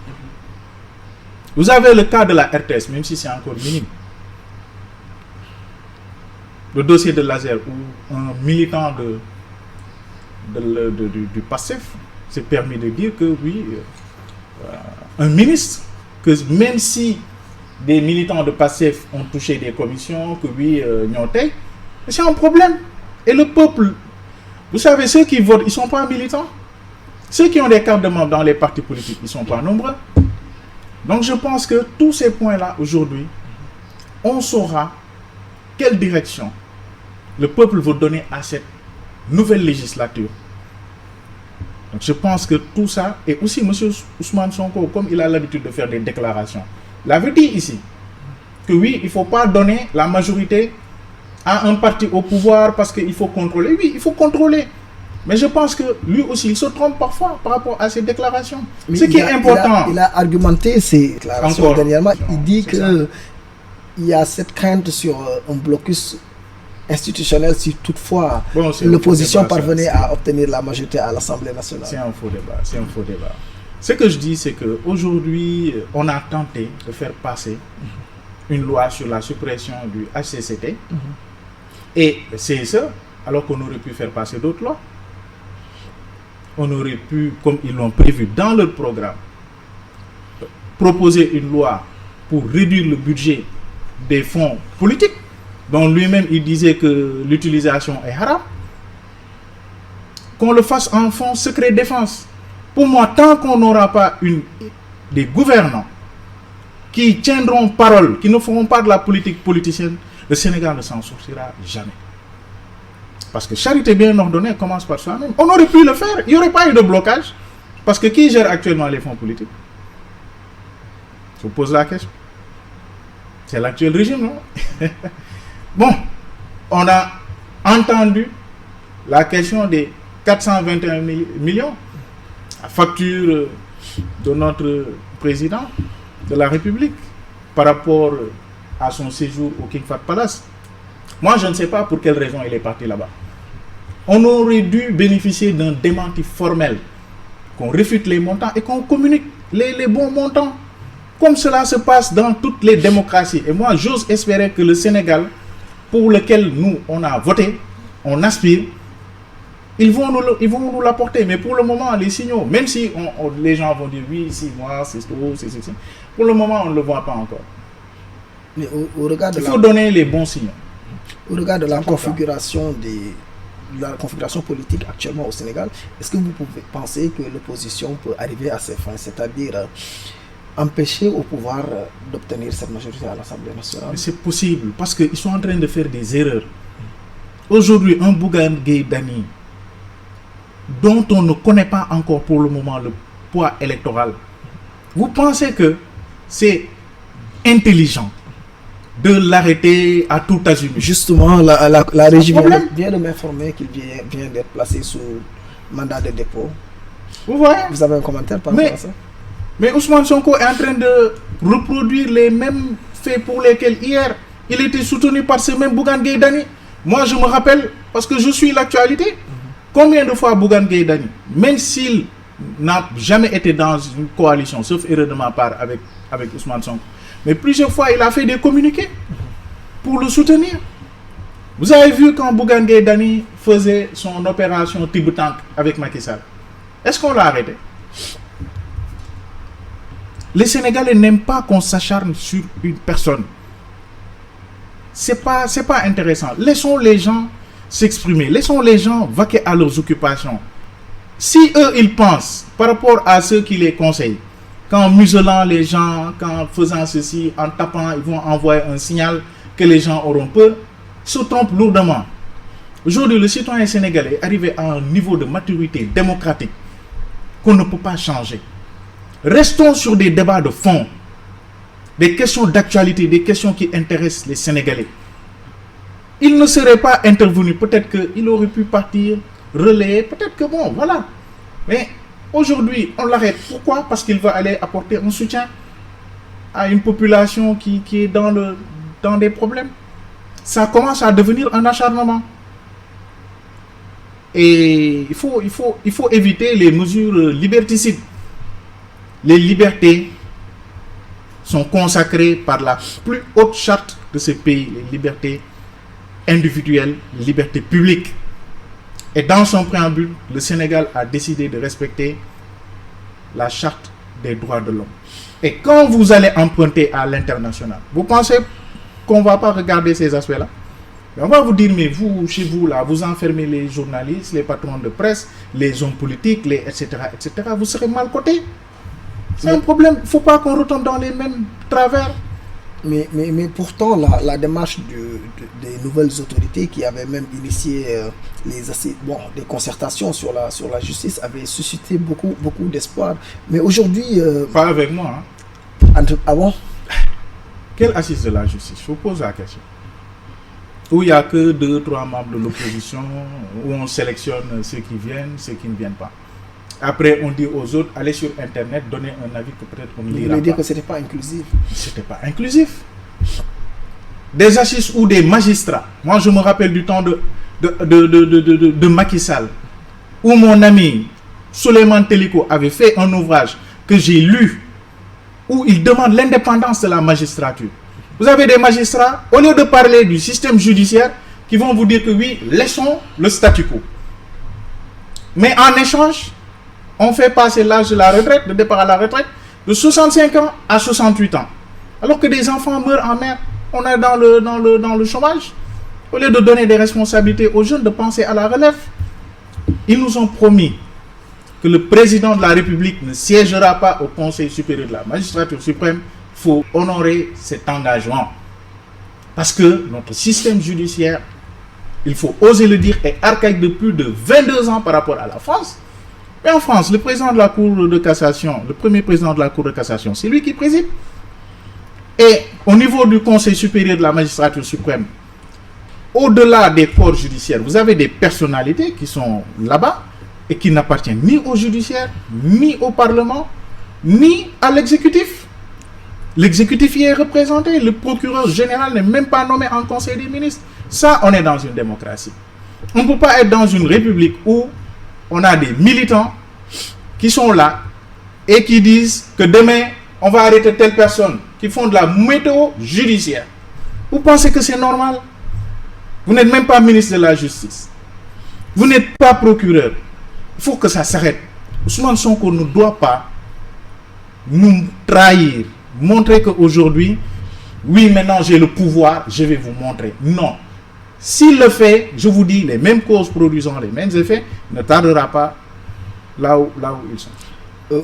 S2: Vous avez le cas de la RTS, même si c'est encore minime. Le dossier de Lazer, où un militant du PASTEF s'est permis de dire que oui, un ministre, que même si des militants de PASTEF ont touché des commissions, que oui, Nyontay, c'est un problème. Et le peuple, vous savez, ceux qui votent, ils ne sont pas militants. Ceux qui ont des cartes de membres dans les partis politiques, ils ne sont pas nombreux. Donc je pense que tous ces points-là, aujourd'hui, on saura quelle direction le peuple veut donner à cette nouvelle législature. Donc je pense que tout ça, et aussi M. Ousmane Sonko, comme il a l'habitude de faire des déclarations, l'avait dit ici, que oui, il ne faut pas donner la majorité à un parti au pouvoir parce qu'il faut contrôler. Oui, il faut contrôler. Mais je pense que lui aussi, il se trompe parfois par rapport à ses déclarations.
S1: Mais
S2: ce qui est important.
S1: Il a argumenté ses déclarations
S2: Encore.
S1: dernièrement. Il dit
S2: C'est
S1: qu'il y a cette crainte sur un blocus institutionnel si toutefois
S2: Bon, c'est un
S1: l'opposition
S2: faux débat, ça.
S1: parvenait à obtenir la majorité à l'Assemblée nationale.
S2: C'est un faux débat. C'est un faux débat. Ce que je dis, c'est qu'aujourd'hui, on a tenté de faire passer une loi sur la suppression du HCCT et le CSE, alors qu'on aurait pu faire passer d'autres lois. On aurait pu, comme ils l'ont prévu dans leur programme, proposer une loi pour réduire le budget des fonds politiques, dont lui-même il disait que l'utilisation est haram. Qu'on le fasse en fonds secret défense. Pour moi, tant qu'on n'aura pas des gouvernants qui tiendront parole, qui ne feront pas de la politique politicienne, le Sénégal ne s'en sortira jamais. Parce que charité bien ordonnée commence par soi-même. On aurait pu le faire, il n'y aurait pas eu de blocage. Parce que qui gère actuellement les fonds politiques? Je vous pose la question. C'est l'actuel régime, non? Bon, on a entendu la question des 421 millions, la facture de notre président de la République par rapport à son séjour au King Fahd Palace. Moi, je ne sais pas pour quelle raison il est parti là-bas. On aurait dû bénéficier d'un démenti formel, qu'on réfute les montants et qu'on communique les bons montants, comme cela se passe dans toutes les démocraties. Et moi, j'ose espérer que le Sénégal, pour lequel nous, on a voté, on aspire, ils vont nous l'apporter. Mais pour le moment, les signaux, même si les gens vont dire oui, 6 mois, c'est trop, c'est. Pour le moment, on ne le voit pas encore.
S1: Mais au regard de
S2: il faut donner les bons signaux.
S1: Au regard de la configuration politique actuellement au Sénégal, est-ce que vous pouvez penser que l'opposition peut arriver à ses fins, c'est-à-dire empêcher au pouvoir d'obtenir cette majorité à l'Assemblée nationale?
S2: Mais c'est possible, parce qu'ils sont en train de faire des erreurs. Aujourd'hui, un Bougane Gueye Dany, dont on ne connaît pas encore pour le moment le poids électoral, vous pensez que c'est intelligent de l'arrêter à tout azimut?
S1: Justement, la régie vient de m'informer qu'il vient d'être placé sous mandat de dépôt.
S2: Vous voyez?
S1: Vous avez un commentaire par rapport à ça?
S2: Mais Ousmane Sonko est en train de reproduire les mêmes faits pour lesquels hier, il était soutenu par ce même Bougane Gueye Dany. Moi, je me rappelle, parce que je suis l'actualité, combien de fois Bougane Gueye Dany, même s'il n'a jamais été dans une coalition, sauf erreur de ma part avec Ousmane Sonko, mais plusieurs fois, il a fait des communiqués pour le soutenir. Vous avez vu quand Bougane Gueye Dany faisait son opération Tibutank avec Macky Sall. Est-ce qu'on l'a arrêté? Les Sénégalais n'aiment pas qu'on s'acharne sur une personne. C'est pas intéressant. Laissons les gens s'exprimer. Laissons les gens vaquer à leurs occupations. Si eux, ils pensent, par rapport à ceux qui les conseillent, qu'en muselant les gens, qu'en faisant ceci, en tapant, ils vont envoyer un signal que les gens auront peur, se trompent lourdement. Aujourd'hui, le citoyen sénégalais est arrivé à un niveau de maturité démocratique qu'on ne peut pas changer. Restons sur des débats de fond, des questions d'actualité, des questions qui intéressent les Sénégalais. Il ne serait pas intervenu, peut-être qu'il aurait pu partir, relayer, peut-être que bon, voilà. Mais aujourd'hui, on l'arrête. Pourquoi? Parce qu'il va aller apporter un soutien à une population qui est dans des problèmes. Ça commence à devenir un acharnement. Et il faut éviter les mesures liberticides. Les libertés sont consacrées par la plus haute charte de ce pays, les libertés individuelles, les libertés publiques. Et dans son préambule, le Sénégal a décidé de respecter la charte des droits de l'homme. Et quand vous allez emprunter à l'international, vous pensez qu'on ne va pas regarder ces aspects-là? On va vous dire, mais vous, chez vous, là, vous enfermez les journalistes, les patrons de presse, les hommes politiques, etc., etc. Vous serez mal cotés. C'est un problème. Il ne faut pas qu'on retombe dans les mêmes travers.
S1: Mais pourtant, la démarche des nouvelles autorités qui avaient même initié des concertations sur la justice avait suscité beaucoup d'espoir. Mais aujourd'hui...
S2: Pas avec moi. Hein.
S1: Ah bon?
S2: Quelle assise de la justice? Je vous pose la question. Où il n'y a que 2-3 membres de l'opposition, où on sélectionne ceux qui viennent, ceux qui ne viennent pas. Après, on dit aux autres, allez sur Internet, donnez un avis que peut-être on ne lira pas. Vous voulez
S1: dire que ce n'était pas inclusif?
S2: Ce n'était pas inclusif. Des assises ou des magistrats. Moi, je me rappelle du temps de Macky Sall, où mon ami Souleymane Teliko avait fait un ouvrage que j'ai lu, où il demande l'indépendance de la magistrature. Vous avez des magistrats, au lieu de parler du système judiciaire, qui vont vous dire que oui, laissons le statu quo. Mais en échange, on fait passer l'âge de la retraite, de départ à la retraite, de 65 ans à 68 ans. Alors que des enfants meurent en mer, on est dans le chômage. Au lieu de donner des responsabilités aux jeunes, de penser à la relève. Ils nous ont promis que le président de la République ne siégera pas au Conseil supérieur de la magistrature suprême. Il faut honorer cet engagement. Parce que notre système judiciaire, il faut oser le dire, est archaïque de plus de 22 ans par rapport à la France. Et en France, le président de la Cour de cassation, le premier président de la Cour de cassation, c'est lui qui préside. Et au niveau du Conseil supérieur de la magistrature suprême, au-delà des corps judiciaires, vous avez des personnalités qui sont là-bas et qui n'appartiennent ni au judiciaire, ni au Parlement, ni à l'exécutif. L'exécutif y est représenté. Le procureur général n'est même pas nommé en Conseil des ministres. Ça, on est dans une démocratie. On ne peut pas être dans une république où on a des militants qui sont là et qui disent que demain, on va arrêter telle personne, qui font de la météo judiciaire. Vous pensez que c'est normal? Vous n'êtes même pas ministre de la Justice. Vous n'êtes pas procureur. Il faut que ça s'arrête. Ousmane Sonko ne doit pas nous trahir. Montrer qu'aujourd'hui, oui, maintenant j'ai le pouvoir, je vais vous montrer. Non. S'il le fait, je vous dis, les mêmes causes produisant les mêmes effets, ne tardera pas là où ils sont.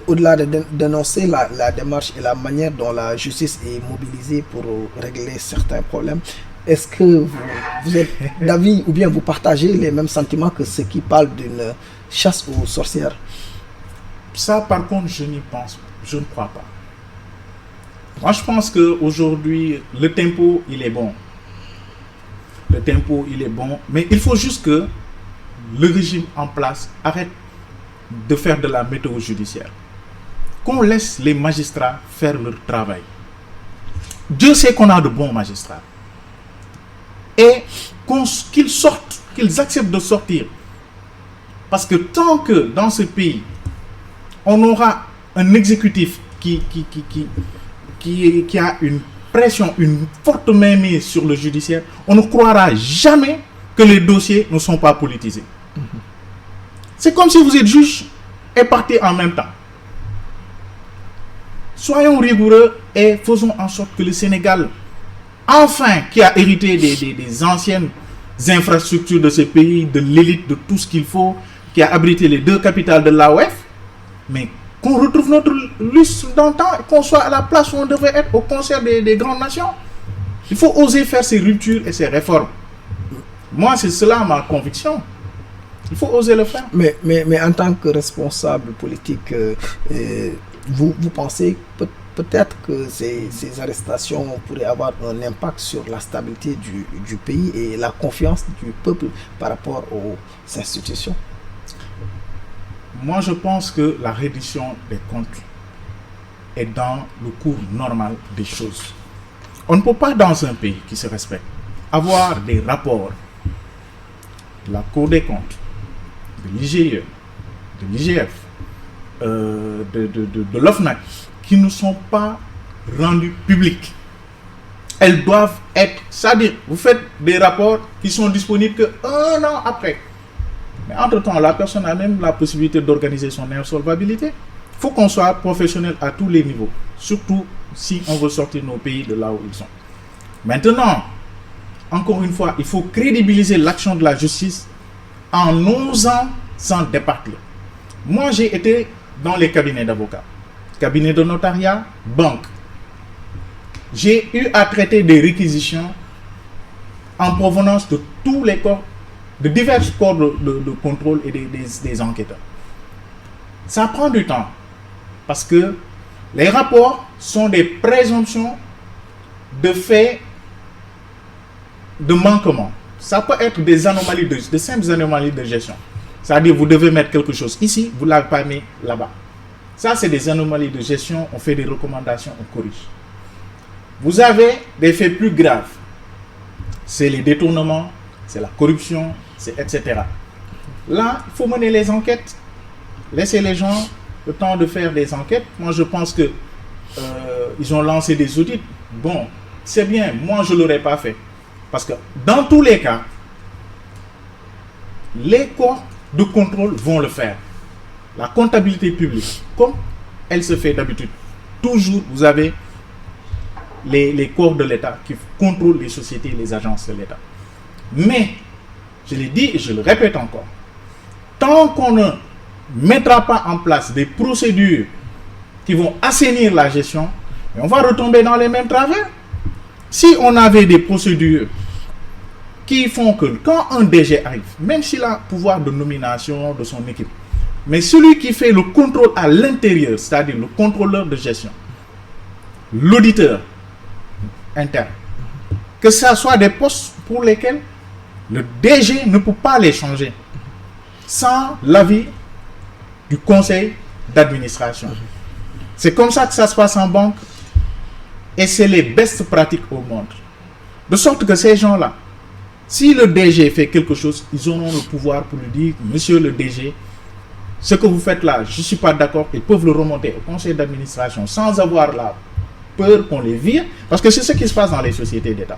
S1: Au-delà de dénoncer la démarche et la manière dont la justice est mobilisée pour régler certains problèmes, est-ce que vous êtes d'avis ou bien vous partagez les mêmes sentiments que ceux qui parlent d'une chasse aux sorcières?
S2: Ça, par contre, je n'y pense pas. Je ne crois pas. Moi, je pense qu'aujourd'hui, le tempo, il est bon. Le tempo, il est bon. Mais il faut juste que le régime en place arrête de faire de la météo judiciaire. Qu'on laisse les magistrats faire leur travail. Dieu sait qu'on a de bons magistrats. Et qu'ils sortent, qu'ils acceptent de sortir. Parce que tant que dans ce pays, on aura un exécutif qui a une pression, une forte mainmise sur le judiciaire, on ne croira jamais que les dossiers ne sont pas politisés. C'est comme si vous êtes juge et parti en même temps. Soyons rigoureux et faisons en sorte que le Sénégal, enfin, qui a hérité des anciennes infrastructures de ce pays, de l'élite, de tout ce qu'il faut, qui a abrité les 2 capitales de l'AOF, mais qu'on retrouve notre lustre d'antan et qu'on soit à la place où on devrait être, au concert des grandes nations. Il faut oser faire ces ruptures et ces réformes. Moi, c'est cela ma conviction. Il faut oser le faire.
S1: Mais en tant que responsable politique, vous pensez peut-être que ces arrestations pourraient avoir un impact sur la stabilité du pays et la confiance du peuple par rapport aux institutions?
S2: Moi, je pense que la reddition des comptes est dans le cours normal des choses. On ne peut pas, dans un pays qui se respecte, avoir des rapports de la Cour des comptes, de l'IGE, de l'IGF, de l'OFNAC, qui ne sont pas rendus publics. Elles doivent être, c'est-à-dire, vous faites des rapports qui sont disponibles qu'un an après. Mais entre-temps, la personne a même la possibilité d'organiser son insolvabilité. Il faut qu'on soit professionnel à tous les niveaux, surtout si on veut sortir nos pays de là où ils sont. Maintenant, encore une fois, il faut crédibiliser l'action de la justice en osant s'en départir. Moi, j'ai été dans les cabinets d'avocats, cabinets de notariat, banque. J'ai eu à traiter des réquisitions en provenance de tous les corps, de divers corps de contrôle et des enquêteurs. Ça prend du temps parce que les rapports sont des présomptions de faits de manquement. Ça peut être des anomalies, de simples anomalies de gestion. C'est-à-dire, vous devez mettre quelque chose ici, vous ne l'avez pas mis là-bas. Ça, c'est des anomalies de gestion, on fait des recommandations, on corrige. Vous avez des faits plus graves. C'est les détournements, c'est la corruption, c'est etc. Là, il faut mener les enquêtes. Laisser les gens le temps de faire des enquêtes. Moi, je pense que ils ont lancé des audits. Bon, c'est bien. Moi, je ne l'aurais pas fait. Parce que dans tous les cas, les corps de contrôle vont le faire. La comptabilité publique, comme elle se fait d'habitude, toujours vous avez les corps de l'État qui contrôlent les sociétés et les agences de l'État. Mais, je l'ai dit et je le répète encore, tant qu'on ne mettra pas en place des procédures qui vont assainir la gestion, on va retomber dans les mêmes travers. Si on avait des procédures qui font que quand un DG arrive, même s'il a pouvoir de nomination de son équipe, mais celui qui fait le contrôle à l'intérieur, c'est-à-dire le contrôleur de gestion, l'auditeur interne, que ce soit des postes pour lesquels le DG ne peut pas les changer sans l'avis du conseil d'administration. C'est comme ça que ça se passe en banque et c'est les best pratiques au monde. De sorte que ces gens-là, si le DG fait quelque chose, ils auront le pouvoir pour lui dire, monsieur le DG, ce que vous faites là, je ne suis pas d'accord, ils peuvent le remonter au conseil d'administration sans avoir la peur qu'on les vire, parce que c'est ce qui se passe dans les sociétés d'État.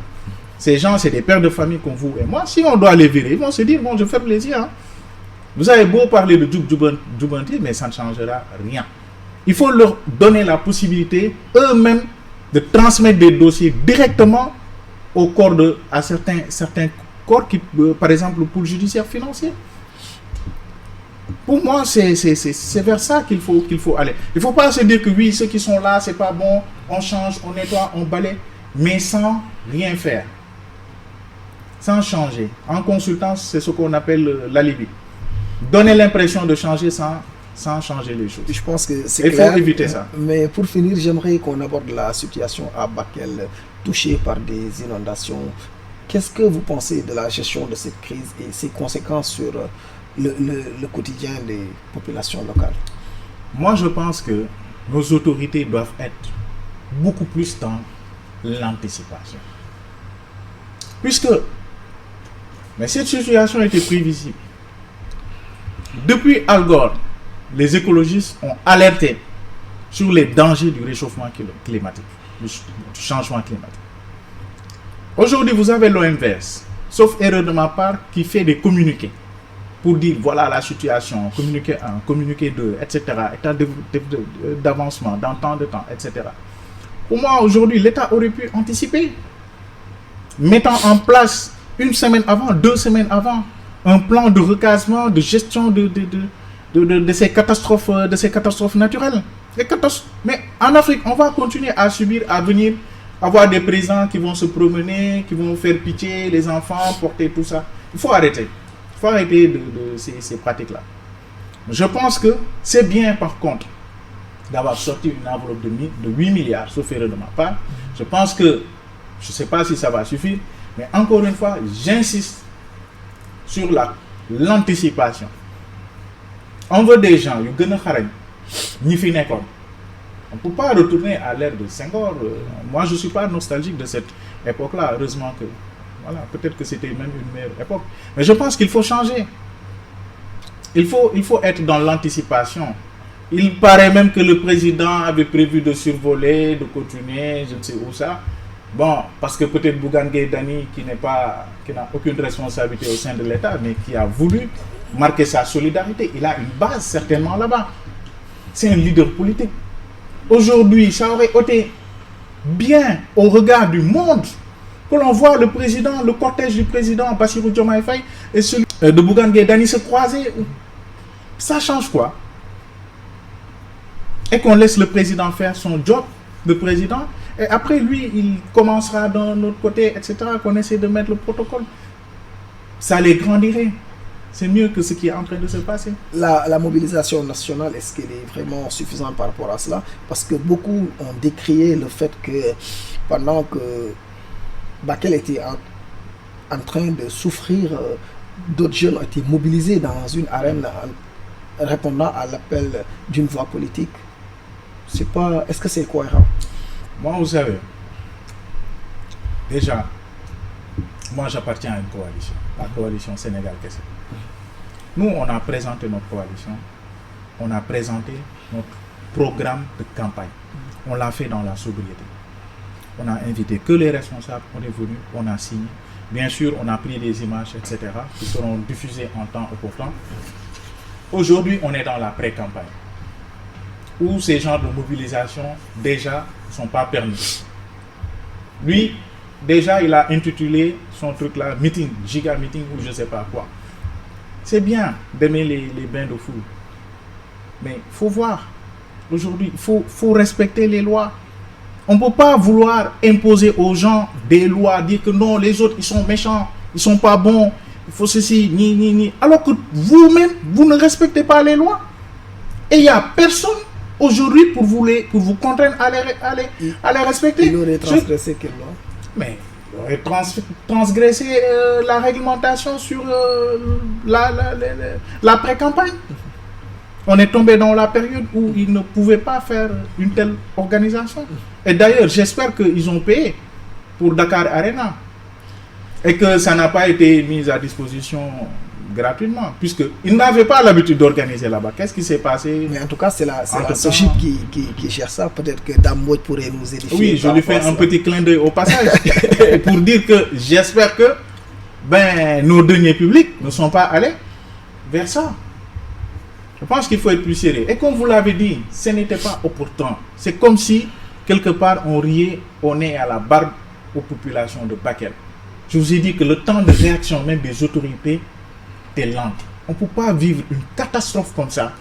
S2: Ces gens, c'est des pères de famille comme vous et moi. Si on doit les virer, ils vont se dire, bon, je fais plaisir. Hein. Vous avez beau parler de Djoubanti, mais ça ne changera rien. Il faut leur donner la possibilité eux-mêmes de transmettre des dossiers directement au corps à certains corps qui, par exemple, le pôle judiciaire financier. Pour moi, c'est vers ça qu'il faut aller. Il ne faut pas se dire que oui, ceux qui sont là, c'est pas bon, on change, on nettoie, on balaie, mais sans rien faire. Sans changer. En consultance, c'est ce qu'on appelle l'alibi. Donner l'impression de changer sans changer les choses.
S1: Je pense que c'est
S2: clair. Il faut éviter ça.
S1: Mais pour finir, j'aimerais qu'on aborde la situation à Bakel, touchée par des inondations. Qu'est-ce que vous pensez de la gestion de cette crise et ses conséquences sur le quotidien des populations locales?
S2: Moi, je pense que nos autorités doivent être beaucoup plus dans l'anticipation. Puisque mais cette situation était prévisible. Depuis Al Gore, les écologistes ont alerté sur les dangers du réchauffement climatique, du changement climatique. Aujourd'hui, vous avez l'OMVS, sauf erreur de ma part, qui fait des communiqués pour dire voilà la situation, communiqué 1, communiqué 2, etc., état d'avancement dans tant de temps, etc. Pour moi, aujourd'hui, l'État aurait pu anticiper, mettant en place une semaine avant, 2 semaines avant, un plan de recasement, de gestion de ces catastrophes naturelles. Mais en Afrique, on va continuer à subir, à venir avoir des présidents qui vont se promener, qui vont faire pitié les enfants, porter tout ça. Il faut arrêter. Il faut arrêter de ces pratiques-là. Je pense que c'est bien, par contre, d'avoir sorti une enveloppe de 8 milliards, sauf erreur de ma part. Je pense que, je ne sais pas si ça va suffire, mais encore une fois, j'insiste sur l'anticipation. On veut des gens, on ne peut pas retourner à l'ère de Senghor. Moi, je ne suis pas nostalgique de cette époque-là. Heureusement que, voilà, peut-être que c'était même une meilleure époque. Mais je pense qu'il faut changer. Il faut être dans l'anticipation. Il paraît même que le président avait prévu de survoler, de continuer, je ne sais où ça. Bon, parce que peut-être Bougane Gueye Dany, qui n'a aucune responsabilité au sein de l'État, mais qui a voulu marquer sa solidarité. Il a une base certainement là-bas. C'est un leader politique. Aujourd'hui, ça aurait été bien au regard du monde que l'on voit le président, le cortège du président Bassirou Diomaye Faye et celui de Bougane Gueye Dany se croiser. Ça change quoi? Et qu'on laisse le président faire son job de président, et après lui, il commencera d'un autre côté, etc., qu'on essaie de mettre le protocole. Ça les grandirait. C'est mieux que ce qui est en train de se passer.
S1: La mobilisation nationale, est-ce qu'elle est vraiment suffisante par rapport à cela? Parce que beaucoup ont décrié le fait que pendant que Bakel était en train de souffrir, d'autres jeunes ont été mobilisés dans une arène en répondant à l'appel d'une voix politique. Est-ce que c'est cohérent?
S2: Moi, vous savez, déjà, moi j'appartiens à une coalition, la coalition Sénégal-Kessé. Nous, on a présenté notre coalition, on a présenté notre programme de campagne. On l'a fait dans la sobriété. On a invité que les responsables, on est venus, on a signé. Bien sûr, on a pris des images, etc., qui seront diffusées en temps opportun. Aujourd'hui, on est dans la pré-campagne, où ces genres de mobilisation, déjà, ne sont pas permis. Lui, déjà, il a intitulé son truc-là, meeting, giga meeting, ou je ne sais pas quoi. C'est bien d'aimer les bains de foule. Mais il faut voir. Aujourd'hui, il faut respecter les lois. On ne peut pas vouloir imposer aux gens des lois, dire que non, les autres, ils sont méchants, ils ne sont pas bons, il faut ceci, ni. Alors que vous-même, vous ne respectez pas les lois. Et il n'y a personne aujourd'hui pour vous contraindre à les respecter.
S1: Il aurait transgressé quelle loi?
S2: Mais il aurait transgressé la réglementation sur la pré-campagne. On est tombé dans la période où ils ne pouvaient pas faire une telle organisation. Et d'ailleurs, j'espère qu'ils ont payé pour Dakar Arena. Et que ça n'a pas été mis à disposition gratuitement, puisqu'ils n'avaient pas l'habitude d'organiser là-bas. Qu'est-ce qui s'est passé?
S1: Mais en tout cas, c'est la SOGIP qui gère ça. Peut-être que Dame Mbodj pourrait nous édifier.
S2: Oui, je lui fais un petit clin d'œil au passage pour dire que j'espère que nos deniers publics ne sont pas allés vers ça. Je pense qu'il faut être plus sérieux. Et comme vous l'avez dit, ce n'était pas opportun. C'est comme si, quelque part, on riait au nez et à la barbe aux populations de Bakel. Je vous ai dit que le temps de réaction même des autorités était lent. On ne peut pas vivre une catastrophe comme ça.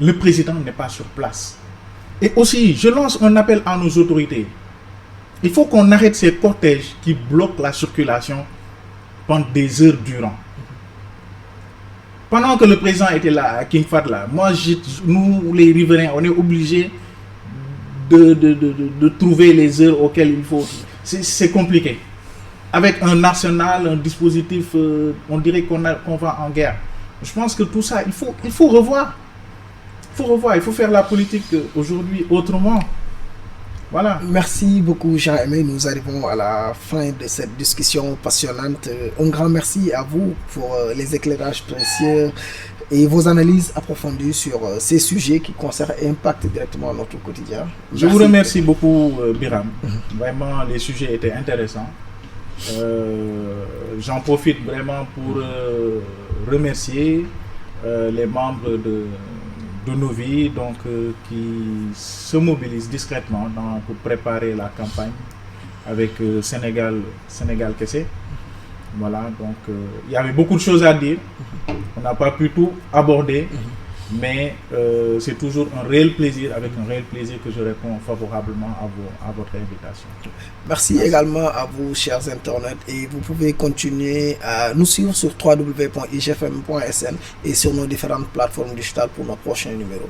S2: Le président n'est pas sur place. Et aussi, je lance un appel à nos autorités. Il faut qu'on arrête ces cortèges qui bloquent la circulation pendant des heures durant. Pendant que le président était là, à King Fahd, là, nous, les riverains, on est obligés de trouver les heures auxquelles il faut. C'est compliqué. Avec un arsenal, un dispositif, on dirait qu'on va en guerre. Je pense que tout ça, il faut revoir. Il faut faire la politique aujourd'hui autrement. Voilà.
S1: Merci beaucoup, Jean-Aimé. Nous arrivons à la fin de cette discussion passionnante. Un grand merci à vous pour les éclairages précieux et vos analyses approfondies sur ces sujets qui concernent et impactent directement notre quotidien.
S2: Je vous remercie beaucoup, Biram. Vraiment, les sujets étaient intéressants. J'en profite vraiment pour remercier les membres de nos vies qui se mobilisent discrètement pour préparer la campagne avec Sénégal Kessé. Voilà, donc il y avait beaucoup de choses à dire. On n'a pas pu tout aborder, mais c'est toujours un réel plaisir, avec un réel plaisir que je réponds favorablement à votre invitation.
S1: Merci également à vous, chers internautes, et vous pouvez continuer à nous suivre sur www.igfm.sn et sur nos différentes plateformes digitales pour nos prochains numéros.